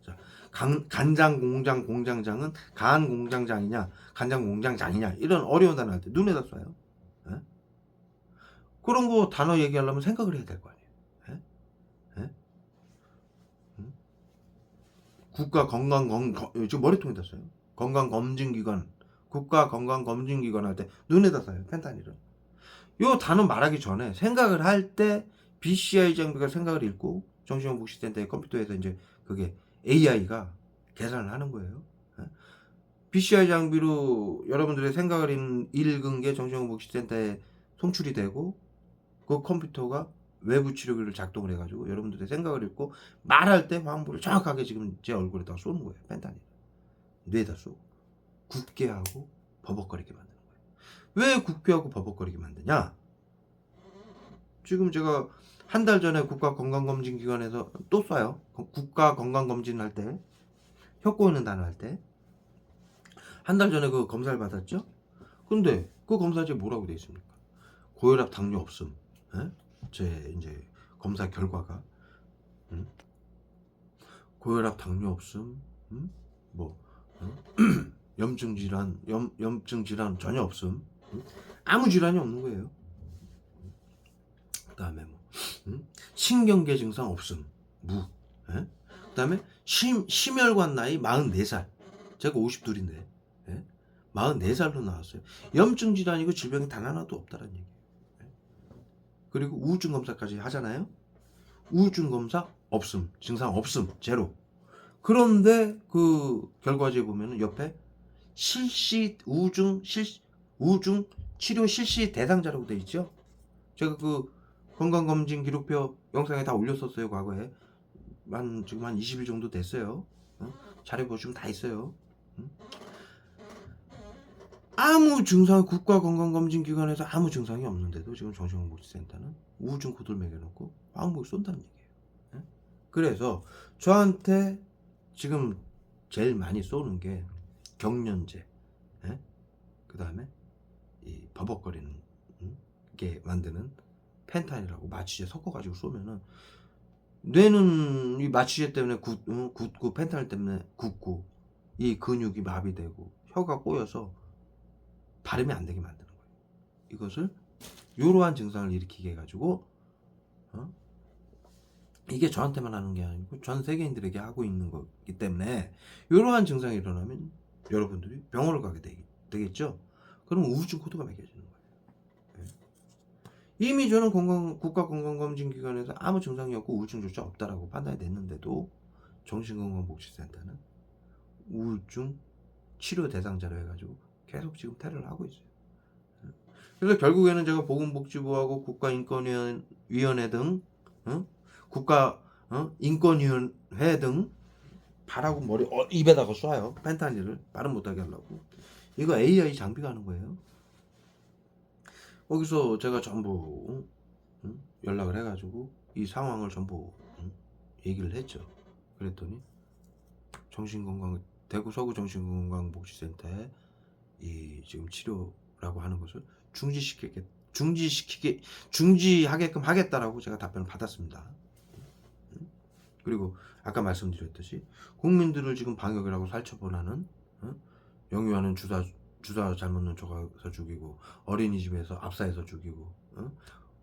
자, 간장 공장 공장장은 간 공장장이냐, 간장 공장장이냐, 이런 어려운 단어 할 때 눈에다 쏴요. 그런 거 단어 얘기하려면 생각을 해야 될 거 아니에요. 국가 지금 머리통에다 써요. 건강검진기관, 국가 건강검진기관 할 때 눈에다 써요. 펜타닐을. 요 단어 말하기 전에 생각을 할 때 BCI 장비가 생각을 읽고 정신건강복지센터의 컴퓨터에서 이제 그게 AI가 계산을 하는 거예요. 예? BCI 장비로 여러분들의 생각을 읽은 게 정신건강복지센터에 송출이 되고 그 컴퓨터가 외부 치료기를 작동을 해가지고 여러분들의 생각을 읽고 말할 때 화음부를 정확하게 지금 제 얼굴에다 쏘는 거예요. 펜타닐 뇌에다 쏘고 굳게 하고 버벅거리게 만드는 거예요. 왜 굳게 하고 버벅거리게 만드냐? 지금 제가 한 달 전에 국가건강검진기관에서 또 쏴요. 국가건강검진 할 때, 혁고는 단어 할 때. 한 달 전에 그 검사를 받았죠? 근데 그 검사지에 뭐라고 돼 있습니까? 고혈압, 당뇨 없음. 예? 제 이제 검사 결과가. 고혈압, 당뇨 없음. 뭐, 염증 질환 전혀 없음. 아무 질환이 없는 거예요. 그다음에 뭐 신경계 증상 없음 무. 예? 그다음에 심혈관 나이 44살. 제가 52인데 예? 44살로 나왔어요. 염증 질환이고 질병이 단 하나도 없다는 얘기예요. 예? 그리고 우울증 검사까지 하잖아요. 우울증 검사 없음, 증상 없음, 제로. 그런데 그 결과지에 보면은 옆에 우울증 치료 실시 대상자라고 돼 있죠. 제가 그 건강검진 기록표 영상에 다 올렸었어요. 과거에 지금 한 20일 정도 됐어요. 잘해보시면 다 있어요. 아무 증상 국가건강검진기관에서 아무 증상이 없는데도 지금 정신건강복지센터는 우울증 코드를 매겨놓고 화학무기 쏜다는 얘기예요. 그래서 저한테 지금 제일 많이 쏘는 게 경련제, 그 다음에 이 버벅거리는 게 만드는 펜타닐하고 마취제 섞어가지고 쏘면은 뇌는 이 마취제 때문에 굳고 펜타닐 때문에 굳고 이 근육이 마비되고 혀가 꼬여서 발음이 안 되게 만드는 거예요. 이것을 이러한 증상을 일으키게 해가지고 이게 저한테만 하는 게 아니고 전 세계인들에게 하고 있는 거기 때문에 이러한 증상이 일어나면 여러분들이 병원을 가게 되겠죠. 그러면 우울증 코드가 매겨지는 거예요. 이미 저는 국가건강검진기관에서 아무 증상이 없고 우울증조차 없다라고 판단이 됐는데도 정신건강복지센터는 우울증 치료 대상자로 해가지고 계속 지금 테러를 하고 있어요. 그래서 결국에는 제가 보건복지부하고 국가인권위원회 등 인권위원회 등 발하고 머리 입에다가 쏴요. 펜타닐을 발음 못하게 하려고. 이거 AI 장비가 하는 거예요. 거기서 제가 전부 연락을 해가지고 이 상황을 전부 얘기를 했죠. 그랬더니 대구 서구 정신건강복지센터에 이 지금 치료라고 하는 것을 중지하게끔 하겠다라고 제가 답변을 받았습니다. 그리고 아까 말씀드렸듯이 국민들을 지금 방역이라고 살처분하는 영유아는 주사 잘못 놓쳐서 죽이고 어린이집에서 압사해서 죽이고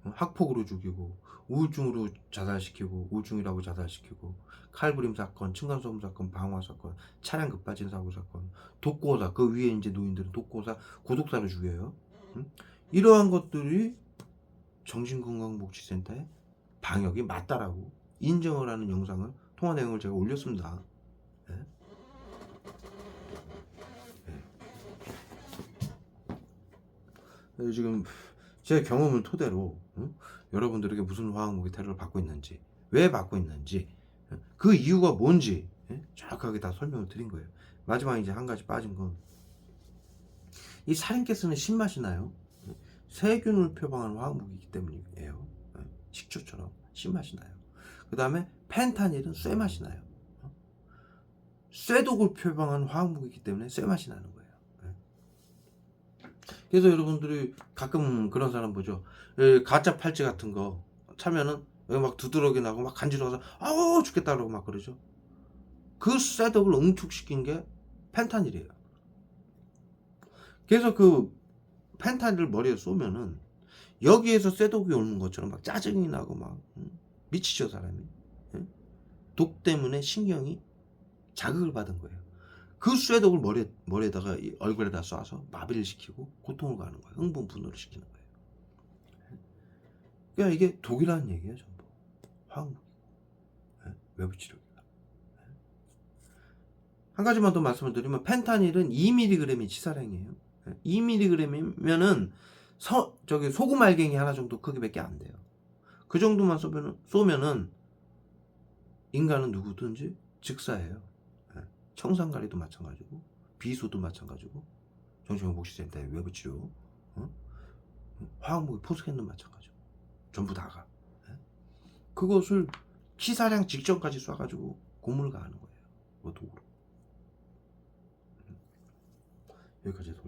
학폭으로 죽이고 우울증으로 자살시키고 우울증이라고 자살시키고 칼부림 사건, 층간소음 사건, 방화 사건, 차량 급발진 사고 사건, 독고사 그 위에 이제 노인들은 독고사, 고독사로 죽여요. 이러한 것들이 정신건강복지센터의 방역이 맞다라고 인정을 하는 영상을 통화 내용을 제가 올렸습니다. 네? 지금 제 경험을 토대로 여러분들에게 무슨 화학무기 테러를 받고 있는지 왜 받고 있는지 그 이유가 뭔지 정확하게 다 설명을 드린 거예요. 마지막에 이제 한 가지 빠진 건 이 살인가스는 신맛이 나요. 세균을 표방하는 화학무기이기 때문이에요. 식초처럼 신맛이 나요. 그 다음에 펜타닐은 쇠맛이 나요. 쇠독을 표방하는 화학무기이기 때문에 쇠맛이 나는 거예요. 그래서 여러분들이 가끔 그런 사람 보죠. 가짜 팔찌 같은 거 차면은 여기 막 두드러기 나고 막 간지러워서 아우 죽겠다 그러고 막 그러죠. 그 쇠독을 응축시킨 게 펜타닐이에요. 그래서 그 펜타닐을 머리에 쏘면은 여기에서 쇠독이 오는 것처럼 막 짜증이 나고 막 미치죠 사람이. 독 때문에 신경이 자극을 받은 거예요. 그 쇠독을 머리에다가 얼굴에다 쏴서 마비를 시키고 고통을 가는 거예요. 흥분 분노를 시키는 거예요. 그러니까 이게 독이라는 얘기예요, 전부. 화학무기. 예? 외부 치료기가. 한 가지만 더 말씀을 드리면 펜타닐은 2mg이 치사량이에요. 2mg이면은 저기 소금 알갱이 하나 정도 크기밖에 안 돼요. 그 정도만 쏘면은 인간은 누구든지 즉사예요. 예. 청산가리도 마찬가지고 비수도 마찬가지고 정신건복시센터의 외부 치료, 화학무기 포스캔도 마찬가지고 전부 다가. 예. 그것을 치사량 직전까지 쏴가지고 고문을 가하는 거예요. 그 도구로. 여기까지 해서